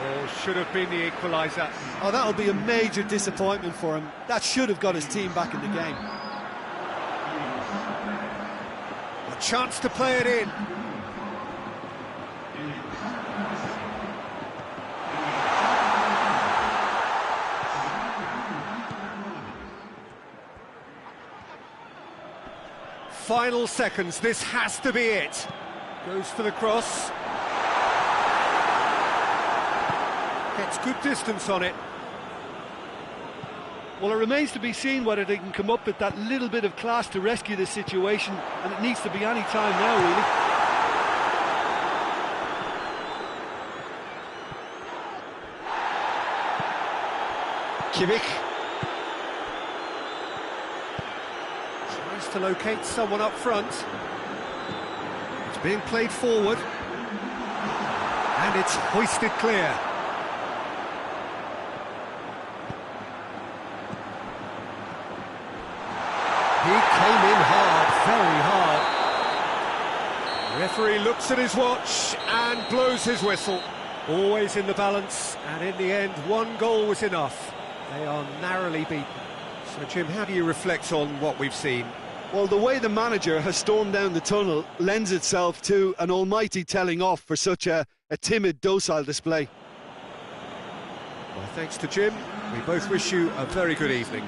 Oh, should have been the equaliser. Oh, that'll be a major disappointment for him. That should have got his team back in the game. A chance to play it in. Final seconds, this has to be it. Goes for the cross. Gets good distance on it. Well, it remains to be seen whether they can come up with that little bit of class to rescue this situation, and it needs to be any time now, really. Kimmich tries to locate someone up front. It's being played forward. And it's hoisted clear. He came in hard, very hard. Referee looks at his watch and blows his whistle. Always in the balance, and in the end, one goal was enough. They are narrowly beaten. So, Jim, how do you reflect on what we've seen? Well, the way the manager has stormed down the tunnel lends itself to an almighty telling off for such a timid, docile display. Well, thanks to Jim. We both wish you a very good evening.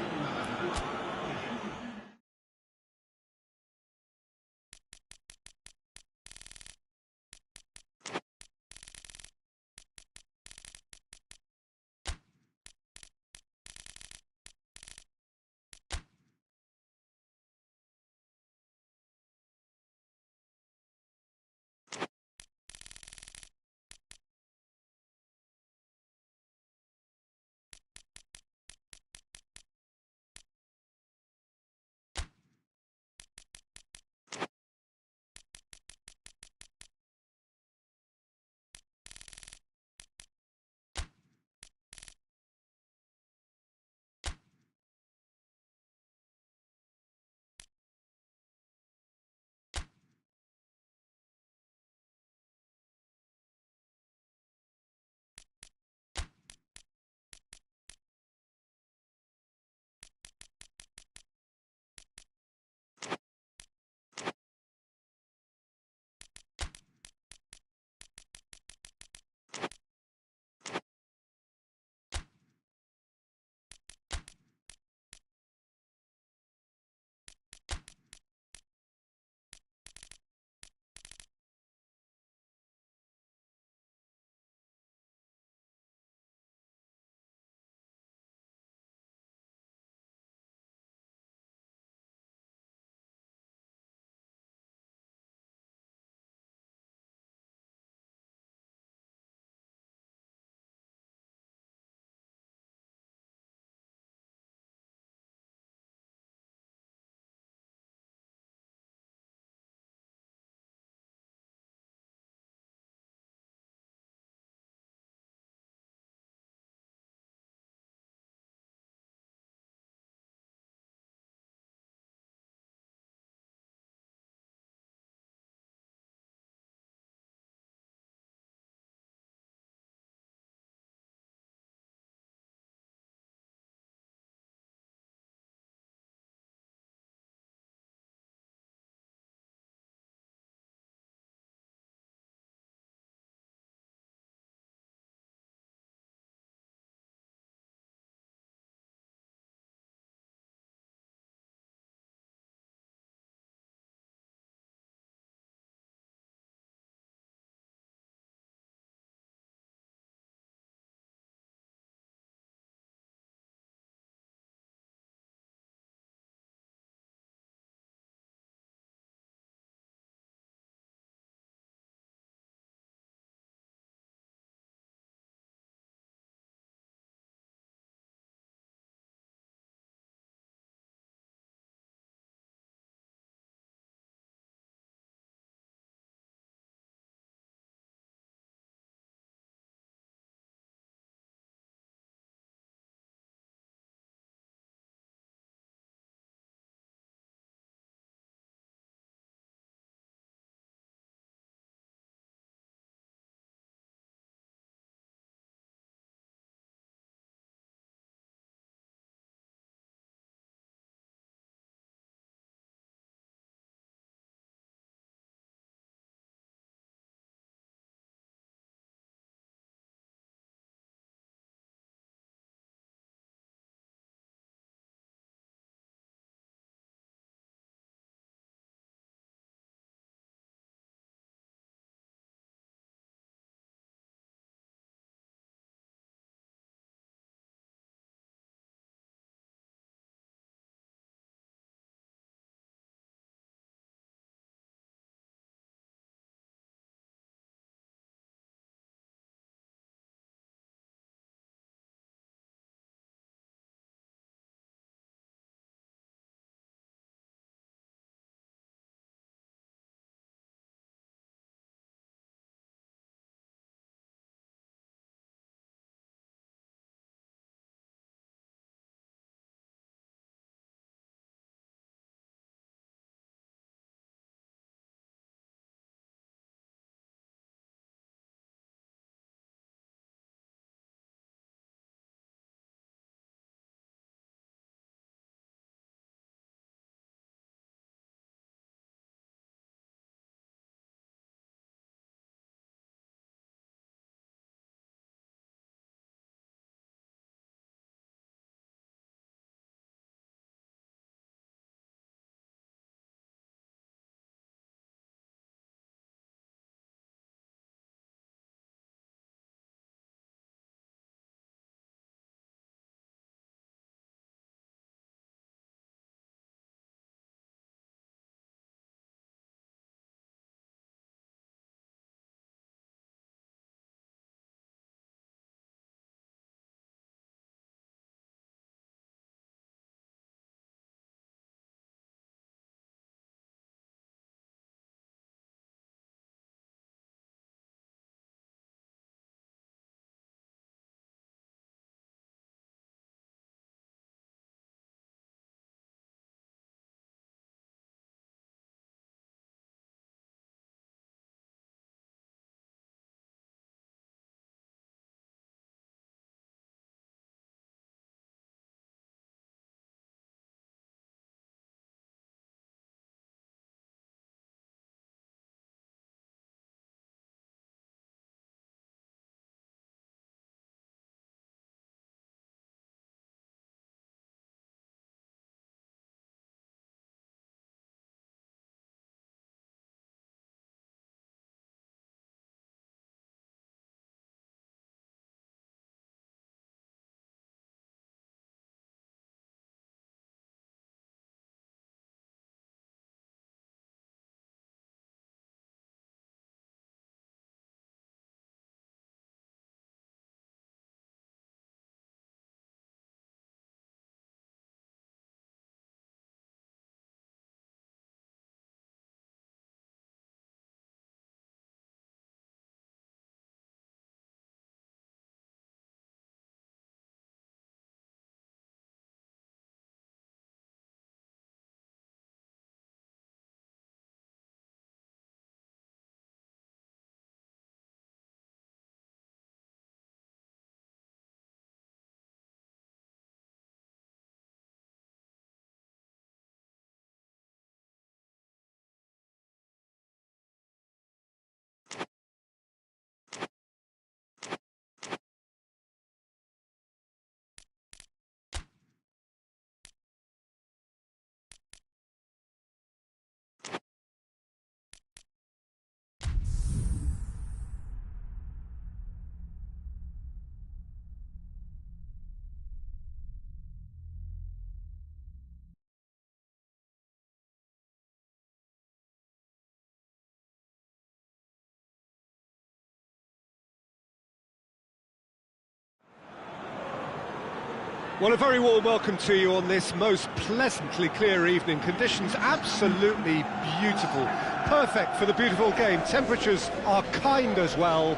Well, a very warm welcome to you on this most pleasantly clear evening. Conditions absolutely beautiful. Perfect for the beautiful game. Temperatures are kind as well.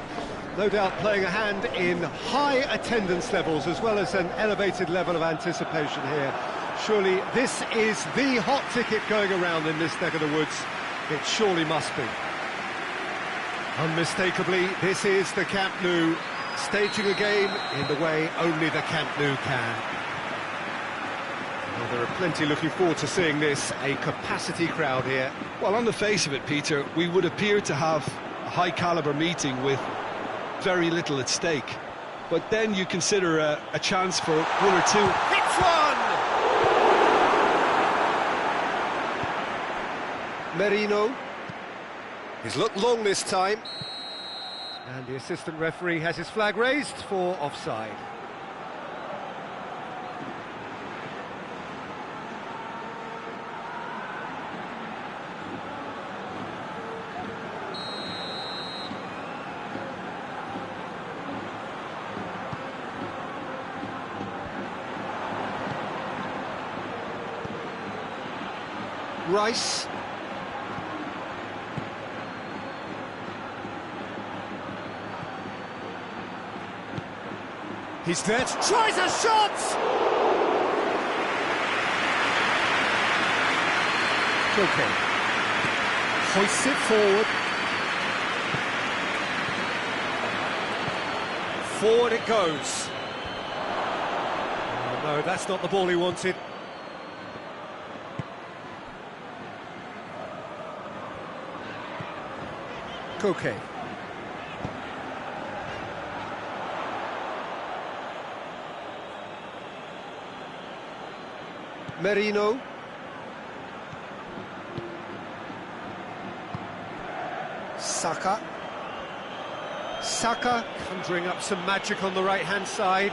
No doubt playing a hand in high attendance levels as well as an elevated level of anticipation here. Surely this is the hot ticket going around in this neck of the woods. It surely must be. Unmistakably, this is the Camp Nou, staging a game in the way only the Camp Nou can. Well, there are plenty looking forward to seeing this, a capacity crowd here. Well, on the face of it, Peter, we would appear to have a high-caliber meeting with very little at stake. But then you consider a chance for one or two. Hits one! Merino. He's looked long this time. And the assistant referee has his flag raised for offside. Rice. He's there, tries a shot! Okay. Hoists it forward. Forward it goes. Oh, no, that's not the ball he wanted. Okay. Merino. Saka. Saka conjuring up some magic on the right-hand side.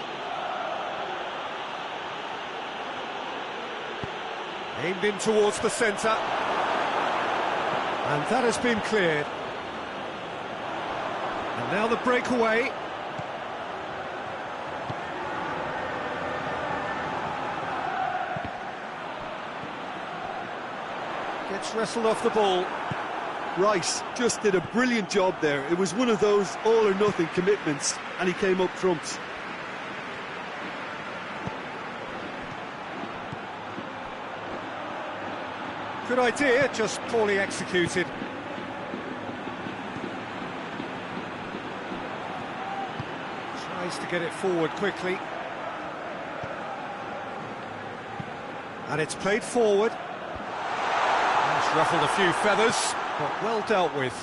Aimed in towards the centre. And that has been cleared. And now the breakaway. Gets wrestled off the ball. Rice just did a brilliant job there. It was one of those all-or-nothing commitments, and he came up trumps. Good idea, just poorly executed. Tries to get it forward quickly. And it's played forward. It's ruffled a few feathers, but well dealt with.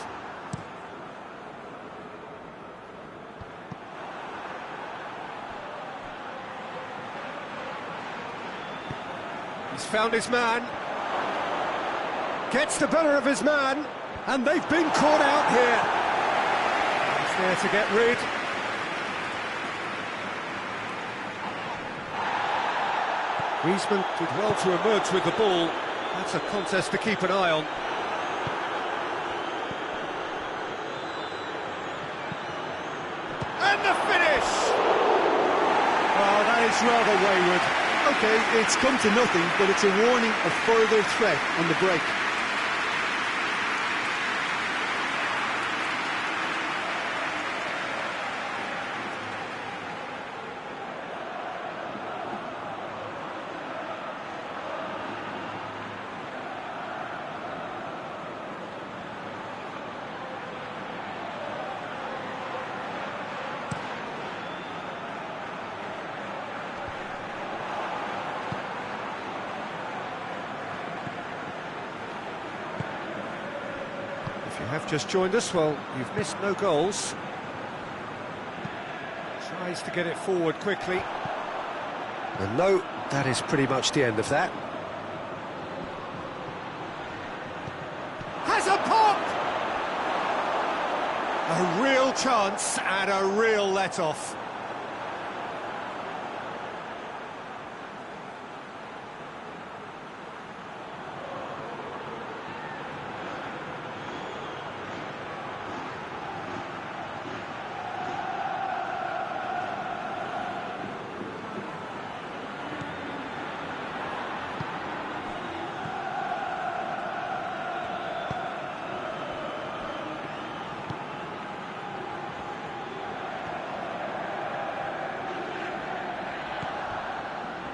He's found his man. Gets the better of his man, and they've been caught out here. He's there to get rid. Griezmann did well to emerge with the ball. That's a contest to keep an eye on. And the finish! Oh, that is rather wayward. Okay, it's come to nothing, but it's a warning of further threat on the break. If you have just joined us, well, you've missed no goals. Tries to get it forward quickly. And no, that is pretty much the end of that. Has a pop! A real chance and a real let-off.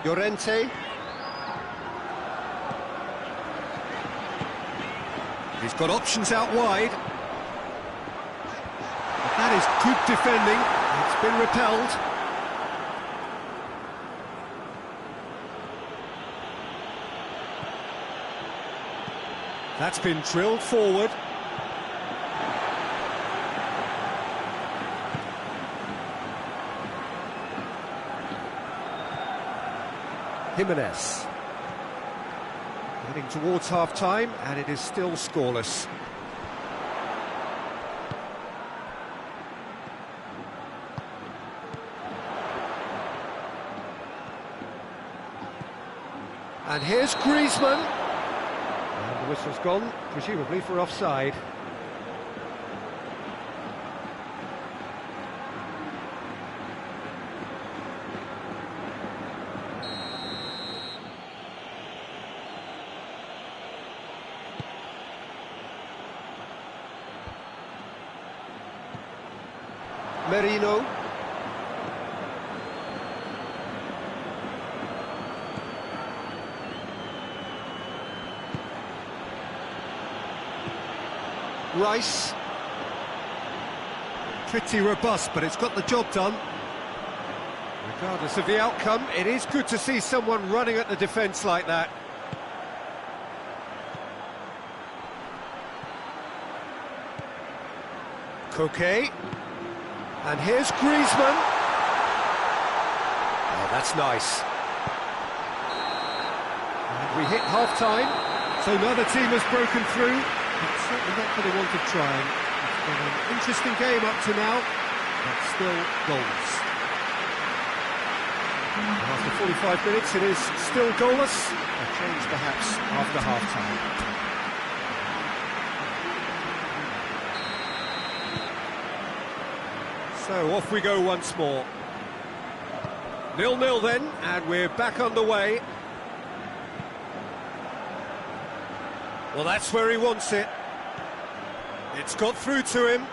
Llorente. He's got options out wide. But that is good defending. It's been repelled. That's been drilled forward. Jimenez. Heading towards half-time, and it is still scoreless. And here's Griezmann. And the whistle's gone, presumably for offside. Merino. Rice. Pretty robust, but it's got the job done. Regardless of the outcome, it is good to see someone running at the defence like that. Koke. And here's Griezmann. Oh, that's nice. And we hit half-time, so another team has broken through, but certainly not for the want of trying. It's been an interesting game up to now, but still goals. And after 45 minutes, it is still goalless. A change perhaps after half-time. So off we go once more. 0-0 then, and we're back underway. Well, that's where he wants it. It's got through to him.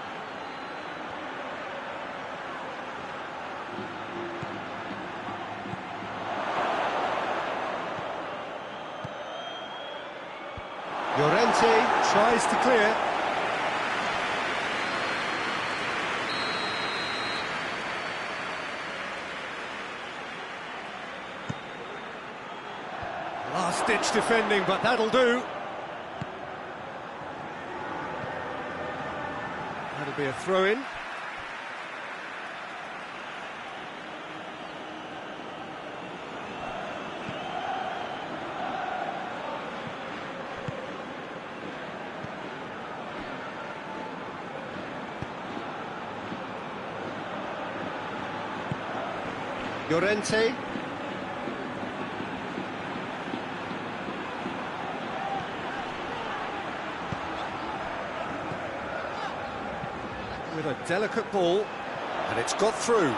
Llorente tries to clear. Last-ditch defending, but that'll do. That'll be a throw-in. Llorente. With a delicate ball, and it's got through.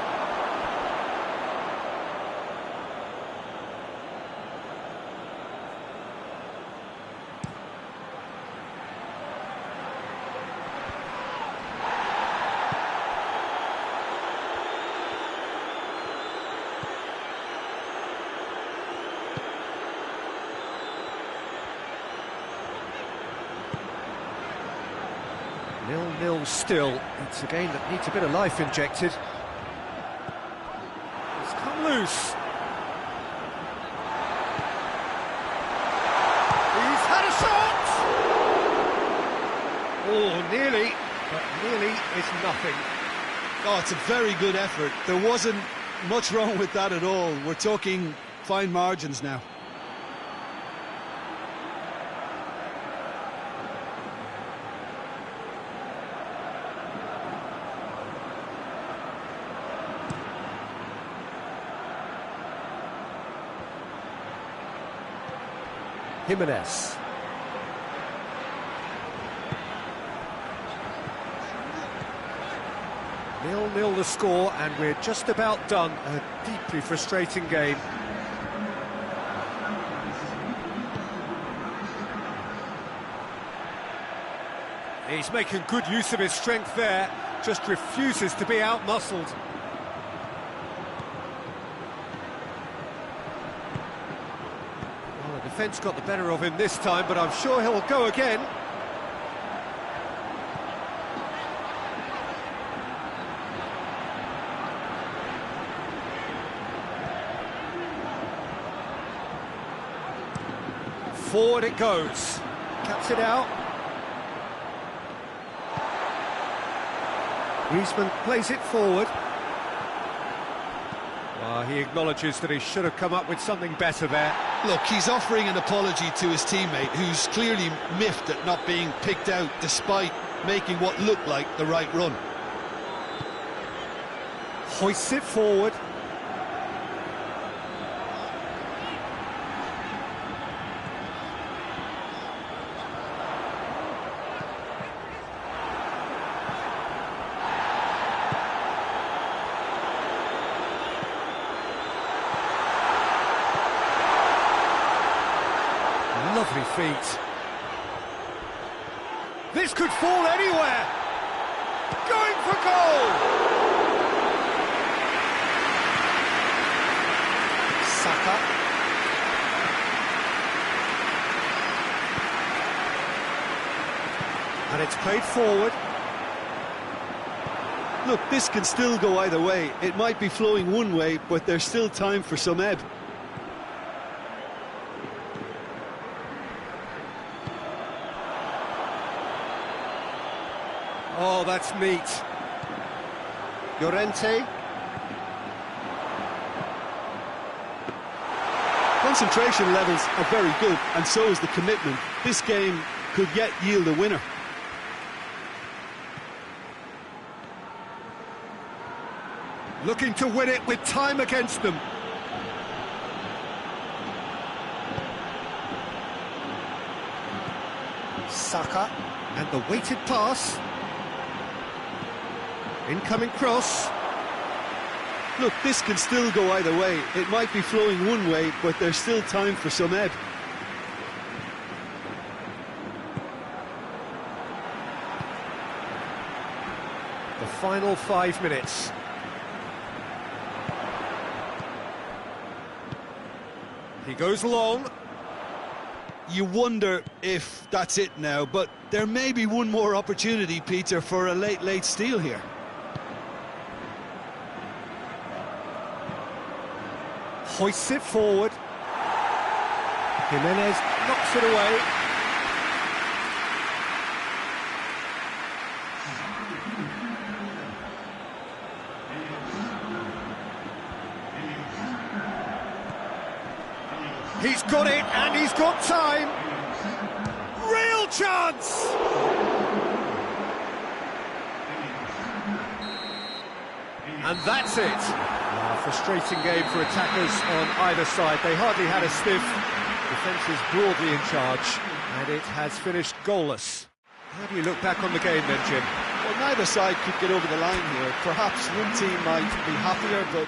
Nil-nil still. It's a game that needs a bit of life injected. It's come loose. He's had a shot! Oh, nearly, but nearly is nothing. Oh, it's a very good effort. There wasn't much wrong with that at all. We're talking fine margins now. Jimenez. Nil-nil the score, and we're just about done. A deeply frustrating game. He's making good use of his strength there, just refuses to be out-muscled. defence got the better of him this time, but I'm sure he'll go again. Forward it goes. Cuts it out. Griezmann plays it forward. He acknowledges that he should have come up with something better there. Look, he's offering an apology to his teammate, who's clearly miffed at not being picked out despite making what looked like the right run. Hoists it forward. Lovely feet. This could fall anywhere. Going for goal. Saba. And it's played forward. Look, this can still go either way. It might be flowing one way, but there's still time for some ebb. Oh, that's neat. Llorente. Concentration levels are very good, and so is the commitment. This game could yet yield a winner. Looking to win it with time against them. Saka, and the weighted pass. Incoming cross. Look, this can still go either way. It might be flowing one way, but there's still time for some ebb. The final 5 minutes. He goes long. You wonder if that's it now, but there may be one more opportunity, Peter, for a late steal here. Hoists it forward. Jimenez knocks it away. He's got it, and he's got time. Real chance! And that's it. A frustrating game for attackers on either side. They hardly had a sniff. Defence is broadly in charge, and it has finished goalless. How do you look back on the game then, Jim? Well, neither side could get over the line here. Perhaps one team might be happier, but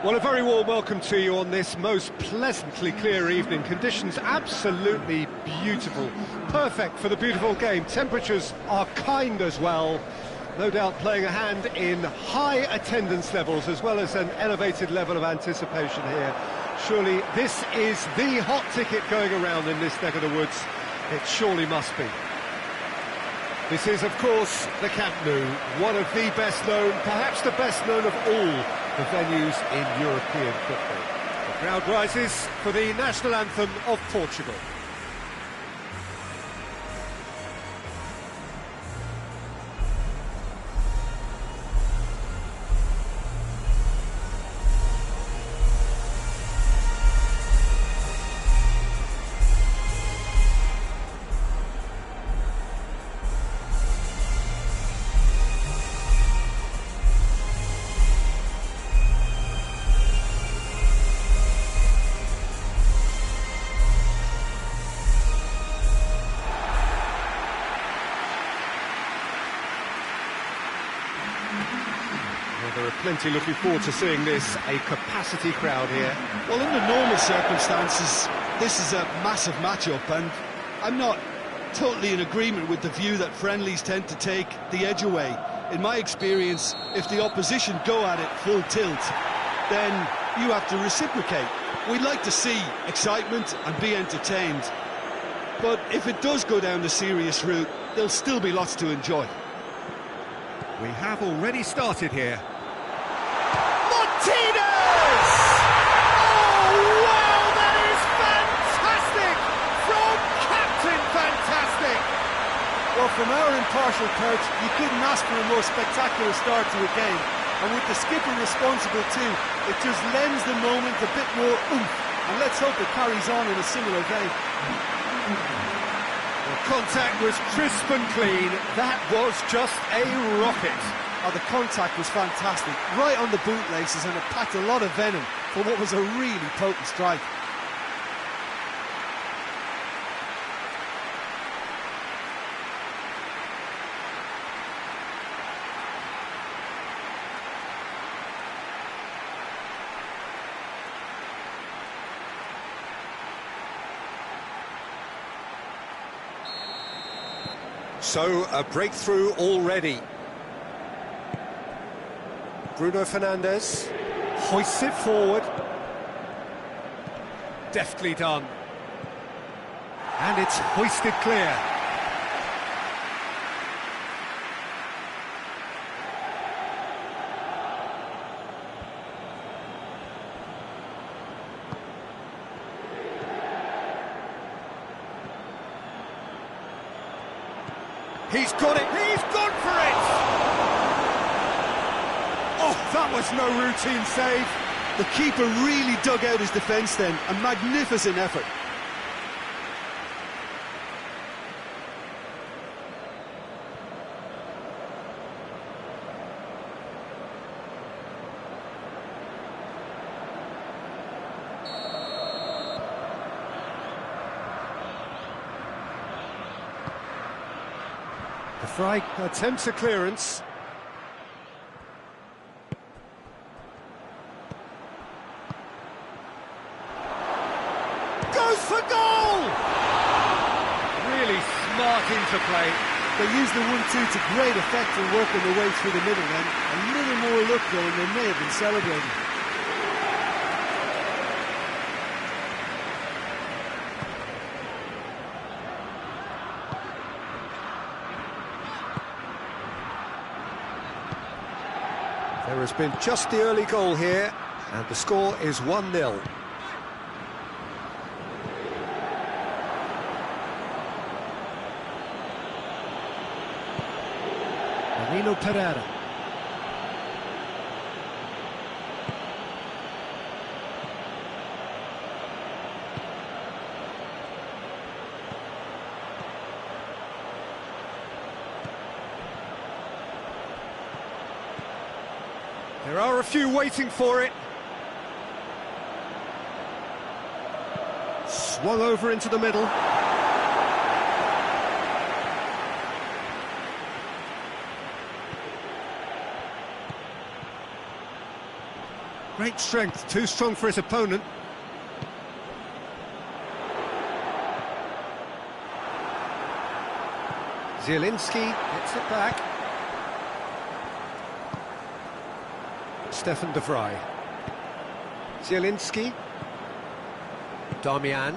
Well, a very warm welcome to you on this most pleasantly clear evening. Conditions absolutely beautiful. Perfect for the beautiful game. Temperatures are kind as well. No doubt playing a hand in high attendance levels as well as an elevated level of anticipation here. Surely this is the hot ticket going around in this neck of the woods. It surely must be. This is, of course, the Camp Nou, one of the best known, perhaps the best known of all the venues in European football. The crowd rises for the national anthem of Portugal. There are plenty looking forward to seeing this, a capacity crowd here. Well, in the normal circumstances, this is a massive matchup, and I'm not totally in agreement with the view that friendlies tend to take the edge away. In my experience, if the opposition go at it full tilt, then you have to reciprocate. We'd like to see excitement and be entertained, but if it does go down the serious route, there'll still be lots to enjoy. We have already started here. Martinez! Oh, wow, that is fantastic! From Captain Fantastic! Well, from our impartial perch, you couldn't ask for a more spectacular start to a game. And with the skipper responsible too, it just lends the moment a bit more oomph. And let's hope it carries on in a similar vein. The contact was crisp and clean. That was just a rocket. Oh, the contact was fantastic, right on the bootlaces, and it packed a lot of venom for what was a really potent strike. So, a breakthrough already. Bruno Fernandes hoists it forward. Deftly done. And it's hoisted clear. He's got it, he's gone for it! Oh, that was no routine save. The keeper really dug out his defence then, a magnificent effort. The Fry attempts a clearance. Goes for goal! Really smart interplay. They used the 1-2 to great effect in working their way through the middle then. A little more luck though, and they may have been celebrating. There has been just the early goal here, and the score is 1-0. Danilo Pereira. There are a few waiting for it. Swung over into the middle. Great strength, too strong for his opponent. Zielinski gets it back. Stefan de Vrij. Zielinski. Darmian.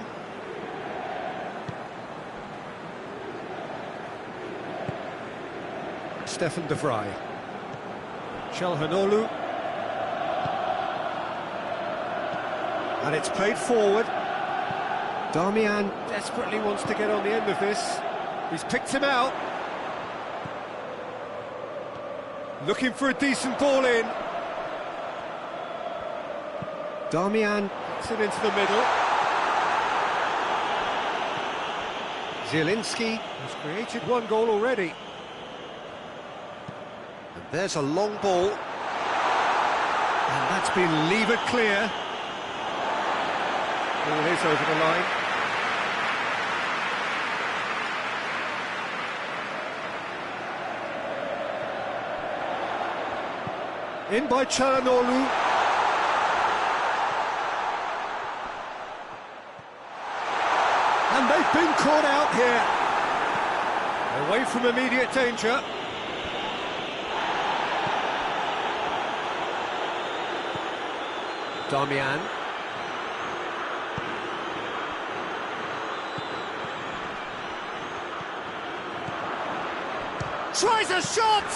Stefan de Vrij. Çalhanoğlu. And it's played forward. Darmian desperately wants to get on the end of this. He's picked him out. Looking for a decent ball in. Darmian gets it into the middle. Zielinski has created one goal already. And there's a long ball. And that's been levered clear. Ball is over the line. In by Çalhanoğlu. And they've been caught out here. Away from immediate danger. Darmian. Tries a shot!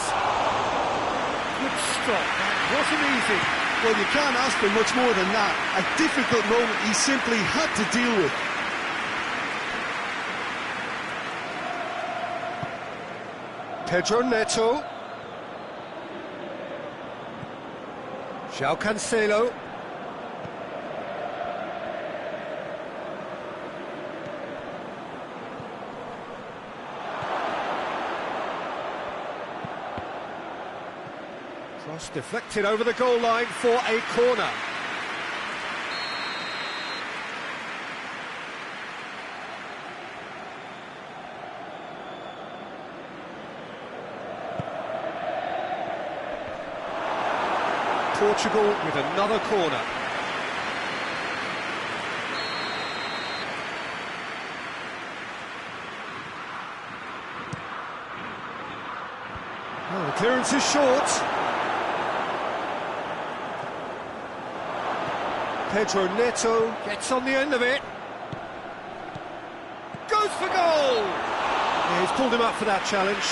Good stop, that wasn't easy. Well, you can't ask for much more than that. A difficult moment he simply had to deal with. Pedro Neto. João Cancelo. Cross deflected over the goal line for a corner. Portugal with another corner. Oh, the clearance is short. Pedro Neto gets on the end of it. Goes for goal! Yeah, he's pulled him up for that challenge.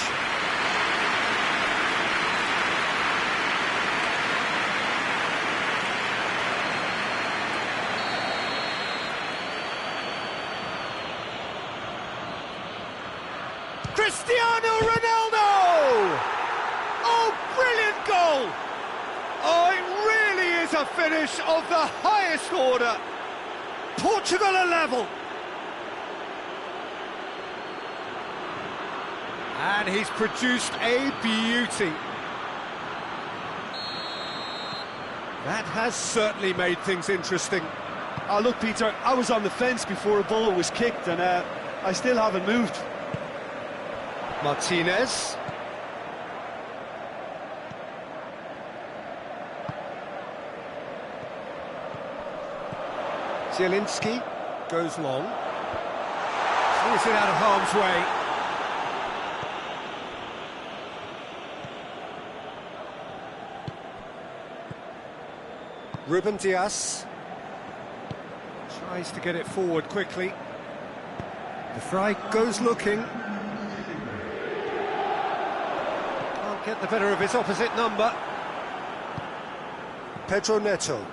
Cristiano Ronaldo! Oh, brilliant goal! Oh, it really is a finish of the highest order. Portugal are level. And he's produced a beauty. That has certainly made things interesting. Oh, look, Peter, I was on the fence before a ball was kicked, and I still haven't moved. Martinez. Zielinski goes long. Swings it out of harm's way. Ruben Dias tries to get it forward quickly. De Vrij goes looking. Can't get the better of his opposite number. Pedro Neto.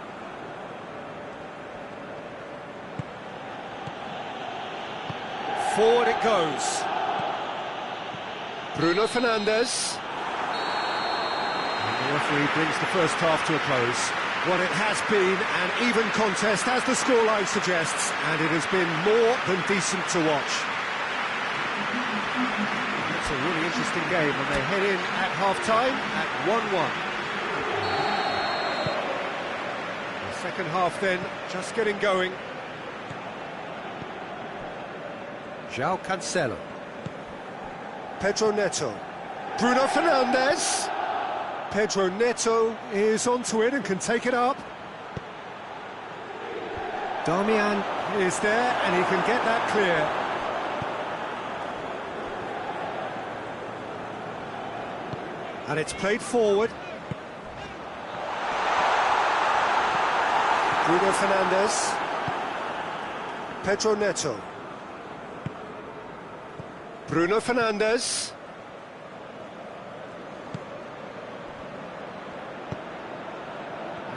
Forward it goes. Bruno Fernandes. And the referee brings the first half to a close. Well, it has been an even contest, as the scoreline suggests, and it has been more than decent to watch. It's a really interesting game, and they head in at half-time at 1-1. The second half then, just getting going. João Cancelo. Pedro Neto. Bruno Fernandes. Pedro Neto is onto it and can take it up. Damian is there, and he can get that clear. And it's played forward. Bruno Fernandes. Pedro Neto. Bruno Fernandes.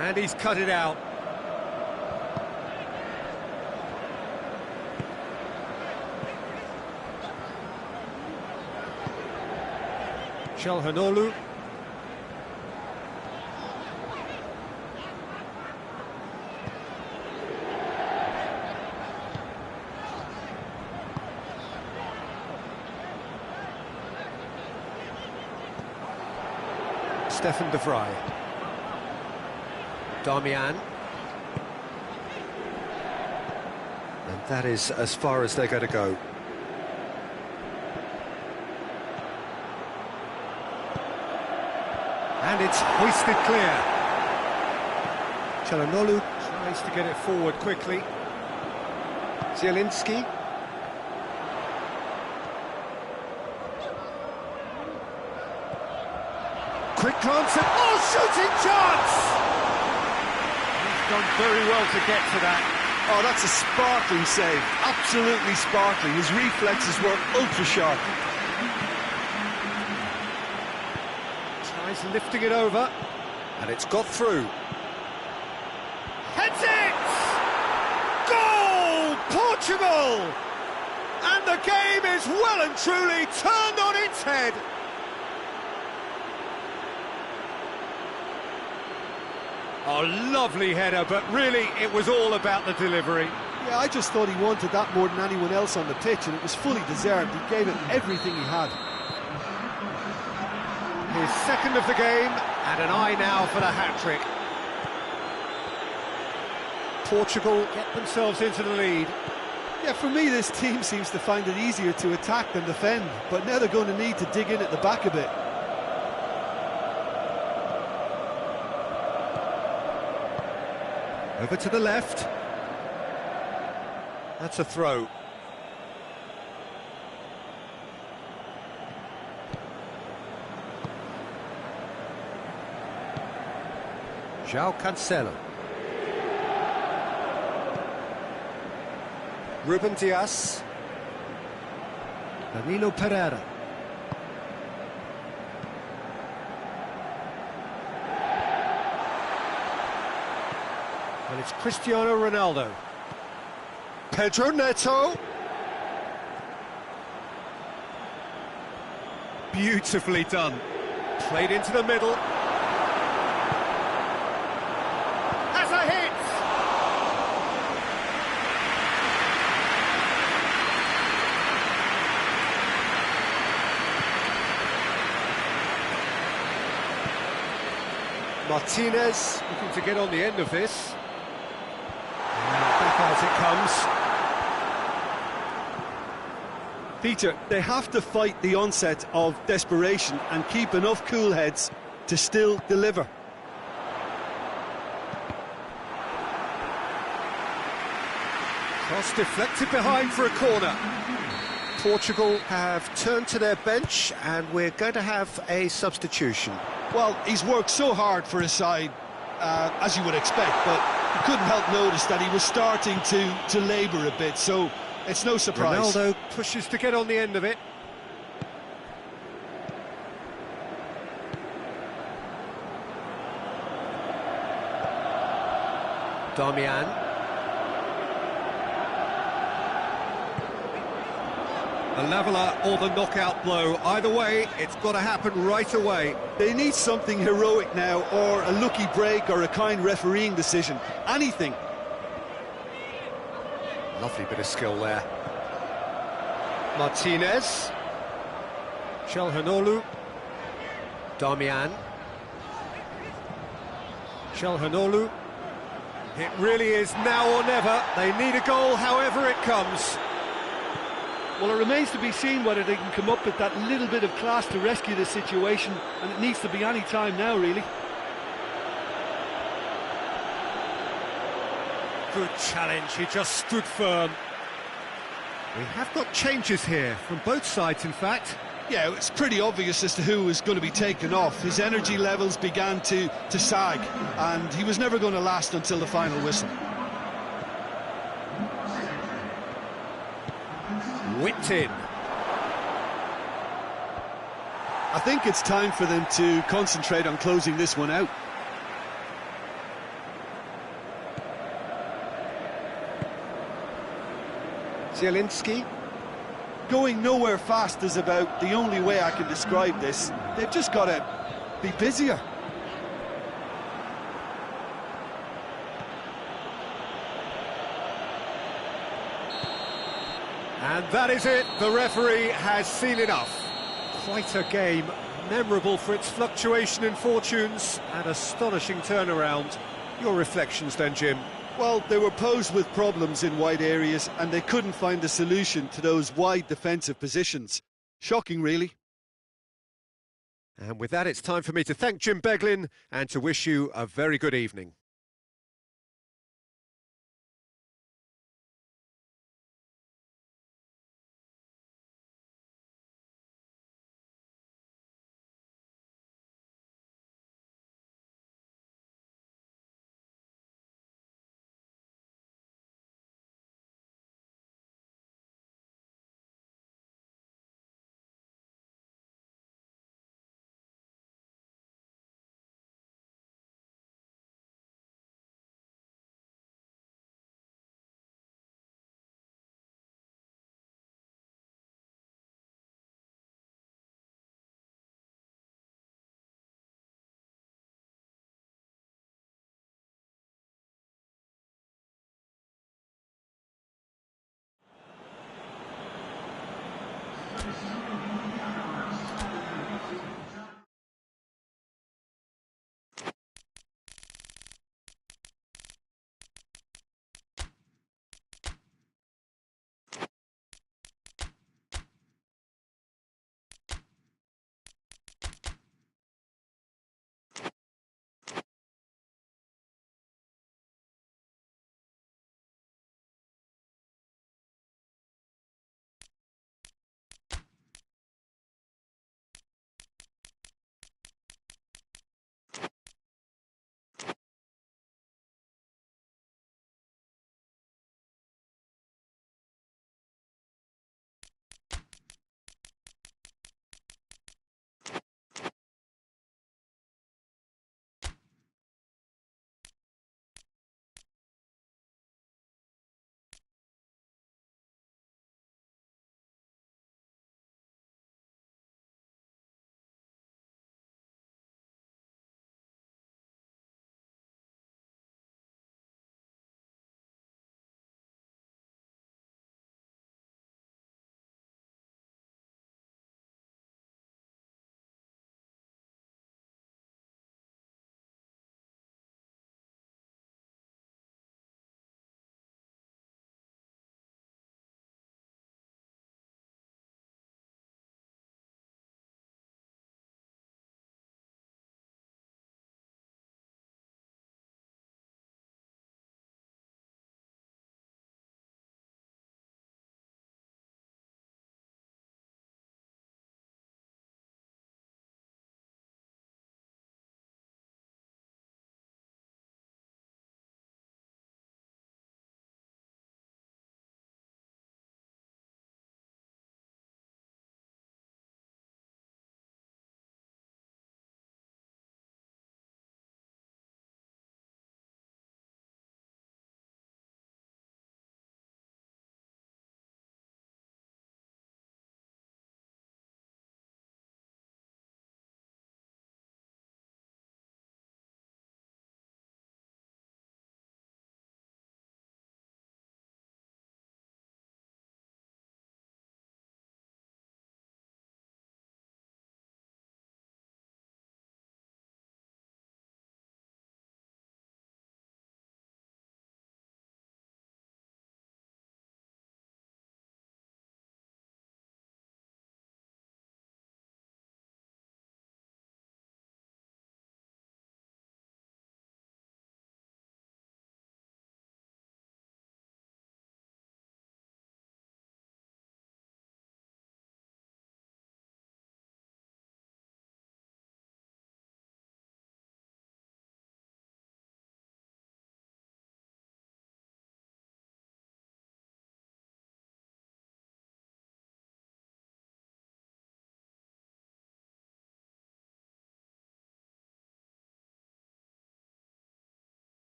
And he's cut it out. Çalhanoğlu. Stefan de Vrij. Damian. And that is as far as they're going to go. And it's hoisted clear. Çalhanoğlu tries to get it forward quickly. Zielinski. Quick glance at... Oh, shooting chance! He's done very well to get to that. Oh, that's a sparkling save. Absolutely sparkling. His reflexes were ultra-sharp. Tries lifting it over, and it's got through. Heads it! Goal! Portugal! And the game is well and truly turned on its head. Oh, lovely header, but really it was all about the delivery. Yeah, I just thought he wanted that more than anyone else on the pitch, and it was fully deserved. He gave it everything he had. His second of the game, and an eye now for the hat-trick. Portugal get themselves into the lead. Yeah, for me, this team seems to find it easier to attack than defend, but now they're going to need to dig in at the back a bit. Over to the left. That's a throw. João Cancelo. Ruben Dias. Danilo Pereira. And it's Cristiano Ronaldo. Pedro Neto. Beautifully done. Played into the middle. Has a hit! Martinez looking to get on the end of this. Back out it comes. Peter, they have to fight the onset of desperation and keep enough cool heads to still deliver. Cross deflected behind for a corner. Portugal have turned to their bench, and we're going to have a substitution. Well, he's worked so hard for his side, as you would expect, but you couldn't help notice that he was starting to labour a bit, so it's no surprise. Ronaldo pushes to get on the end of it. Damian. The leveller or the knockout blow. Either way, it's got to happen right away. They need something heroic now, or a lucky break, or a kind refereeing decision. Anything. Lovely bit of skill there. Martinez. Çalhanoğlu. Damian. Çalhanoğlu. It really is now or never. They need a goal however it comes. Well, it remains to be seen whether they can come up with that little bit of class to rescue the situation, and it needs to be any time now, really. Good challenge, he just stood firm. We have got changes here, from both sides in fact. Yeah, it's pretty obvious as to who was going to be taken off. His energy levels began to sag, and he was never going to last until the final whistle. Whipped in. I think it's time for them to concentrate on closing this one out. Zielinski. Going nowhere fast is about the only way I can describe this. They've just got to be busier. And that is it, the referee has seen enough. Quite a game, memorable for its fluctuation in fortunes and astonishing turnaround. Your reflections then, Jim? Well, they were posed with problems in wide areas and they couldn't find a solution to those wide defensive positions. Shocking, really. And with that, it's time for me to thank Jim Beglin and to wish you a very good evening.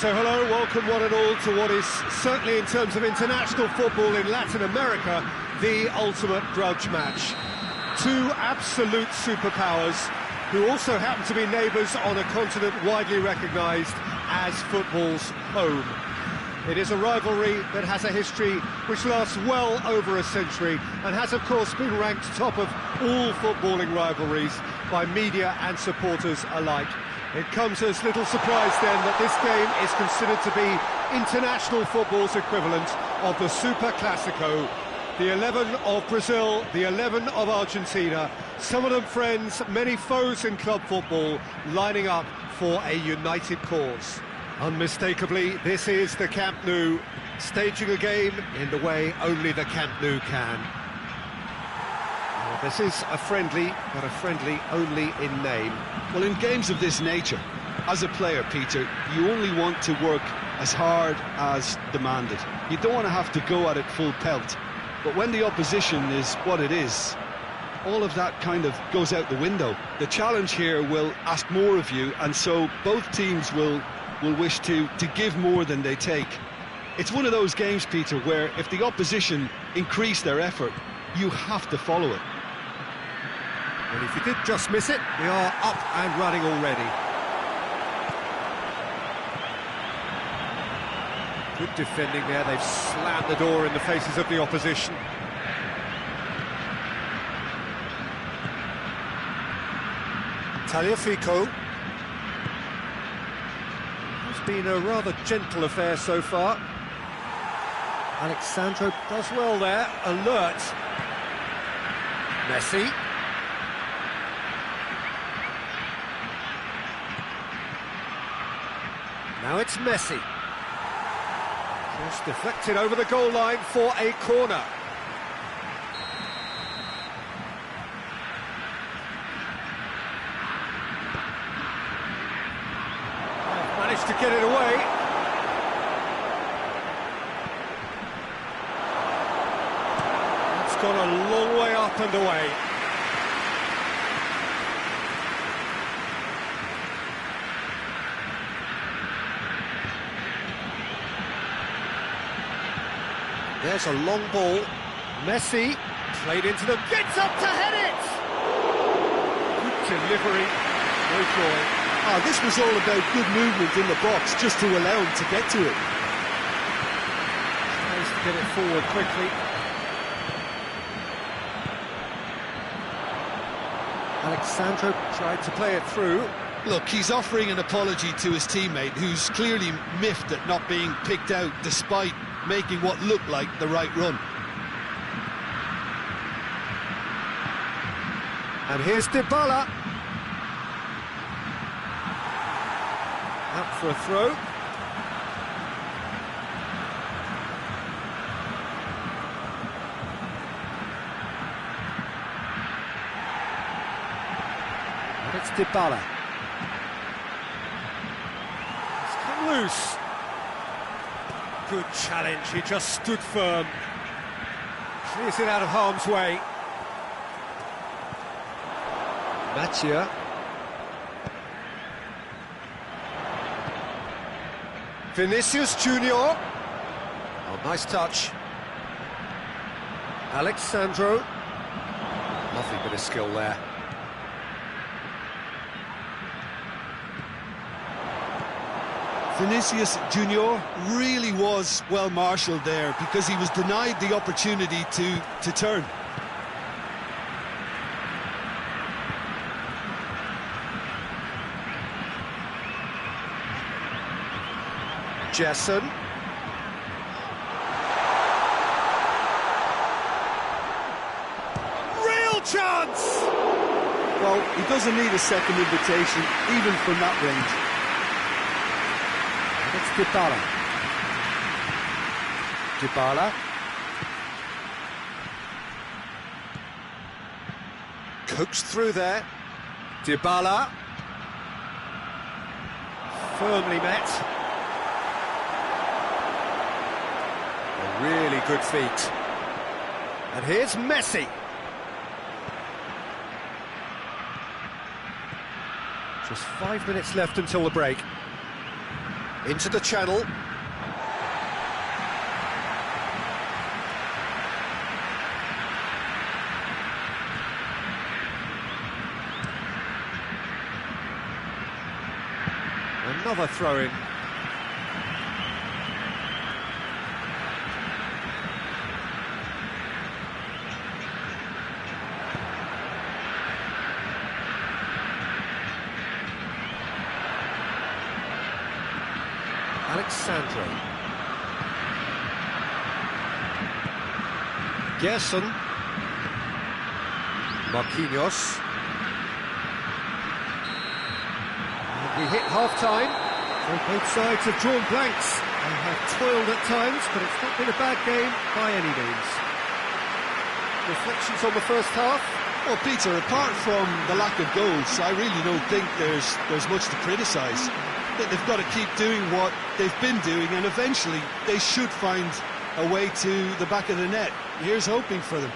So hello, welcome one and all to what is, certainly in terms of international football in Latin America, the ultimate grudge match. Two absolute superpowers who also happen to be neighbours on a continent widely recognised as football's home. It is a rivalry that has a history which lasts well over a century and has of course been ranked top of all footballing rivalries by media and supporters alike. It comes as little surprise then that this game is considered to be international football's equivalent of the Super Classico. The 11 of Brazil, the 11 of Argentina, some of them friends, many foes in club football, lining up for a united cause. Unmistakably, this is the Camp Nou, staging a game in the way only the Camp Nou can. Well, this is a friendly, but a friendly only in name. Well, in games of this nature, as a player, Peter, you only want to work as hard as demanded. You don't want to have to go at it full pelt. But when the opposition is what it is, all of that kind of goes out the window. The challenge here will ask more of you, and so both teams will wish to give more than they take. It's one of those games, Peter, where if the opposition increase their effort, you have to follow it. And if you did just miss it, we are up and running already. Good defending there, they've slammed the door in the faces of the opposition. Tagliafico. It's been a rather gentle affair so far. Alexandro does well there, alert. Messi. Now it's Messi. Just deflected over the goal line for a corner. Managed to get it away. That's gone a long way up and away. There's a long ball. Messi played into them, gets up to head it! Good delivery, no joy. This was all about good movement in the box, just to allow him to get to it. Tries to get it forward quickly. Alexandro tried to play it through. Look, he's offering an apology to his teammate, who's clearly miffed at not being picked out despite making what looked like the right run. And here's Dybala. Out for a throw. And it's Dybala. It's come loose. Good challenge, he just stood firm. Clears it out of harm's way. Matia. Vinicius Junior. Oh, nice touch. Alexandro. Lovely bit of skill there. Vinicius Junior really was well marshalled there because he was denied the opportunity to turn. Jason. Real chance! Well, he doesn't need a second invitation, even from that range. It's Dybala. Dybala. Coaxed through there. Dybala. Firmly met. A really good feat. And here's Messi. Just 5 minutes left until the break. Into the channel. Another throw-in. Alexandro. Gerson. Marquinhos. And we hit half-time. So both sides have drawn blanks. They have toiled at times, but it's not been a bad game by any means. Reflections on the first half? Well, Peter, apart from the lack of goals, I really don't think there's much to criticise. They've got to keep doing what they've been doing, and eventually they should find a way to the back of the net. Here's hoping for them.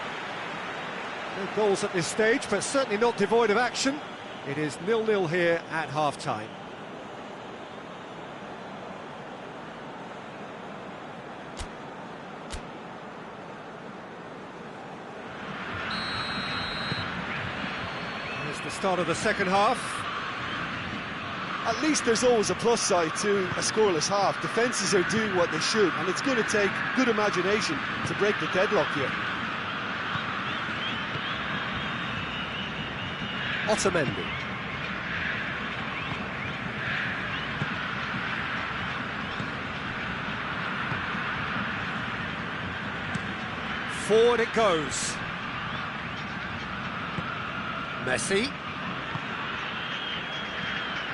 No goals at this stage, but certainly not devoid of action. It is 0-0 here at half-time. Here's the start of the second half. At least there's always a plus side to a scoreless half. Defences are doing what they should, and it's going to take good imagination to break the deadlock here. Otamendi. Forward it goes. Messi.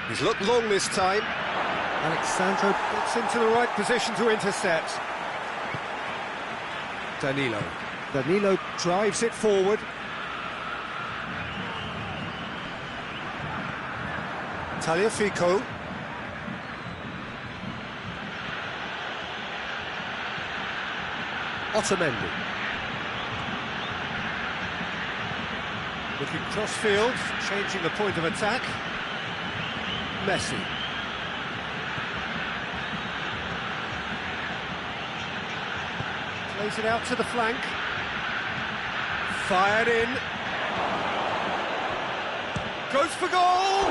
He's looked long this time. Alexandro gets into the right position to intercept. Danilo. Danilo drives it forward. Tagliafico. Otamendi. Looking cross-field, changing the point of attack. Messi. Plays it out to the flank. Fired in. Goes for goal!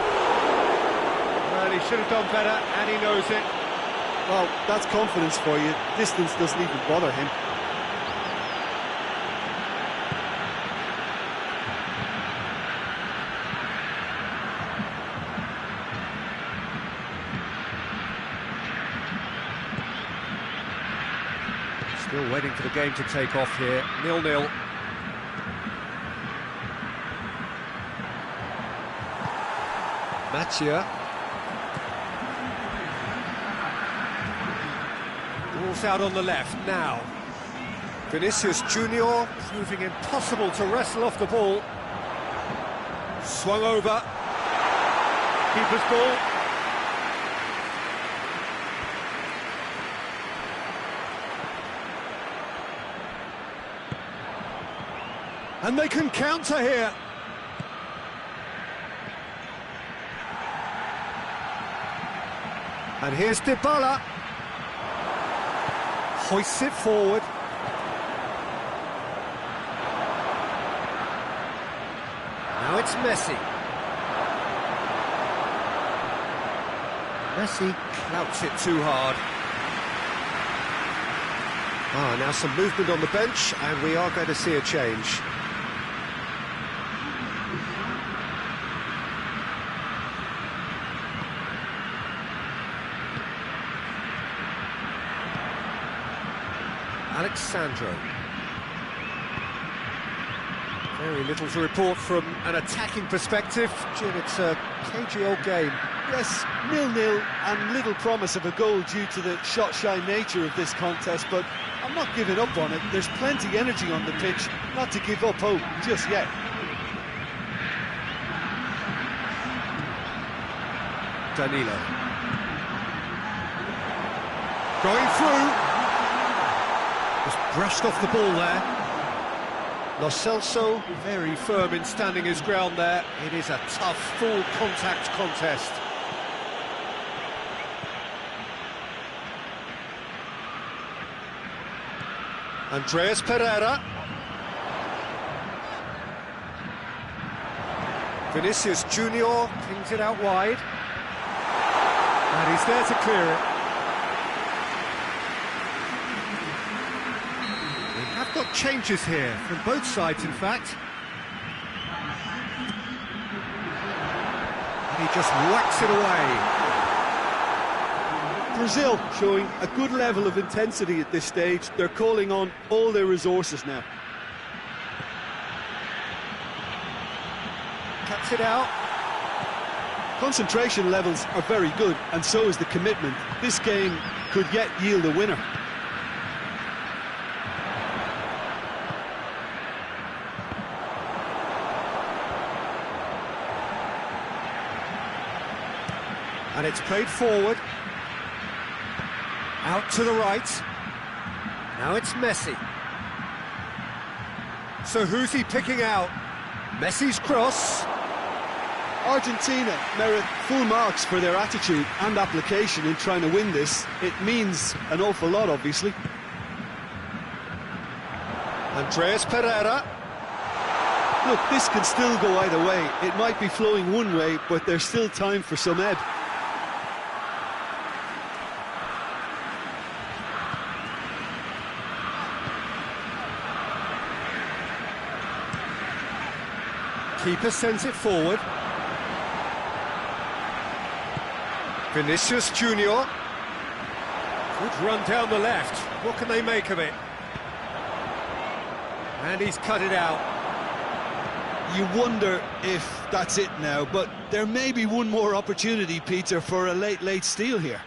Well, he should have done better, and he knows it. Well, that's confidence for you. Distance doesn't even bother him. Still waiting for the game to take off here. 0-0. Mattia. Ball's out on the left now. Vinicius Junior proving impossible to wrestle off the ball. Swung over. Keeper's ball. And they can counter here. And here's Dybala. Hoists it forward. Now it's Messi. Messi clouts it too hard. Now some movement on the bench, and we are going to see a change. Alexandro. Very little to report from an attacking perspective. Jim, it's a cagey old game. Yes, 0-0 and little promise of a goal due to the shot-shy nature of this contest, but I'm not giving up on it. There's plenty energy on the pitch, not to give up hope just yet. Danilo. Going through. Just brushed off the ball there. Lo Celso very firm in standing his ground there. It is a tough, full contact contest. Andreas Pereira. Vinicius Junior pings it out wide. And he's there to clear it. We have got changes here, from both sides in fact. And he just whacks it away. Brazil showing a good level of intensity at this stage. They're calling on all their resources now. Cuts it out. Concentration levels are very good, and so is the commitment. This game could yet yield a winner. And it's played forward. Out to the right. Now it's Messi. So who's he picking out? Messi's cross. Argentina merit full marks for their attitude and application in trying to win this. It means an awful lot, obviously. Andreas Pereira. Look, this can still go either way. It might be flowing one way, but there's still time for some ebb. Keeper sends it forward. Vinicius Junior. Good run down the left. What can they make of it? And he's cut it out. You wonder if that's it now, but there may be one more opportunity, Peter, for a late steal here.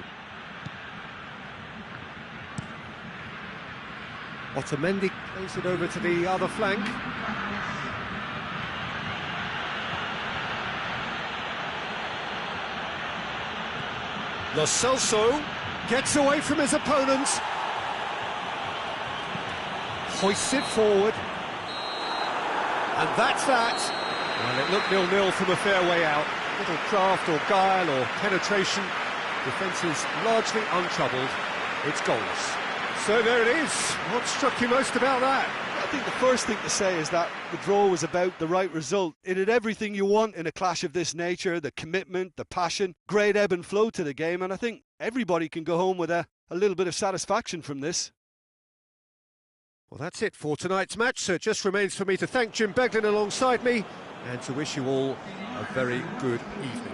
Otamendi plays it over to the other flank. Lo Celso gets away from his opponent. Hoists it forward. And that's that. Well, it looked 0-0 from a fair way out. Little craft or guile or penetration. Defence is largely untroubled. It's goals. So there it is. What struck you most about that? I think the first thing to say is that the draw was about the right result. It had everything you want in a clash of this nature, the commitment, the passion, great ebb and flow to the game, and I think everybody can go home with a little bit of satisfaction from this. Well, that's it for tonight's match, so it just remains for me to thank Jim Beglin alongside me and to wish you all a very good evening.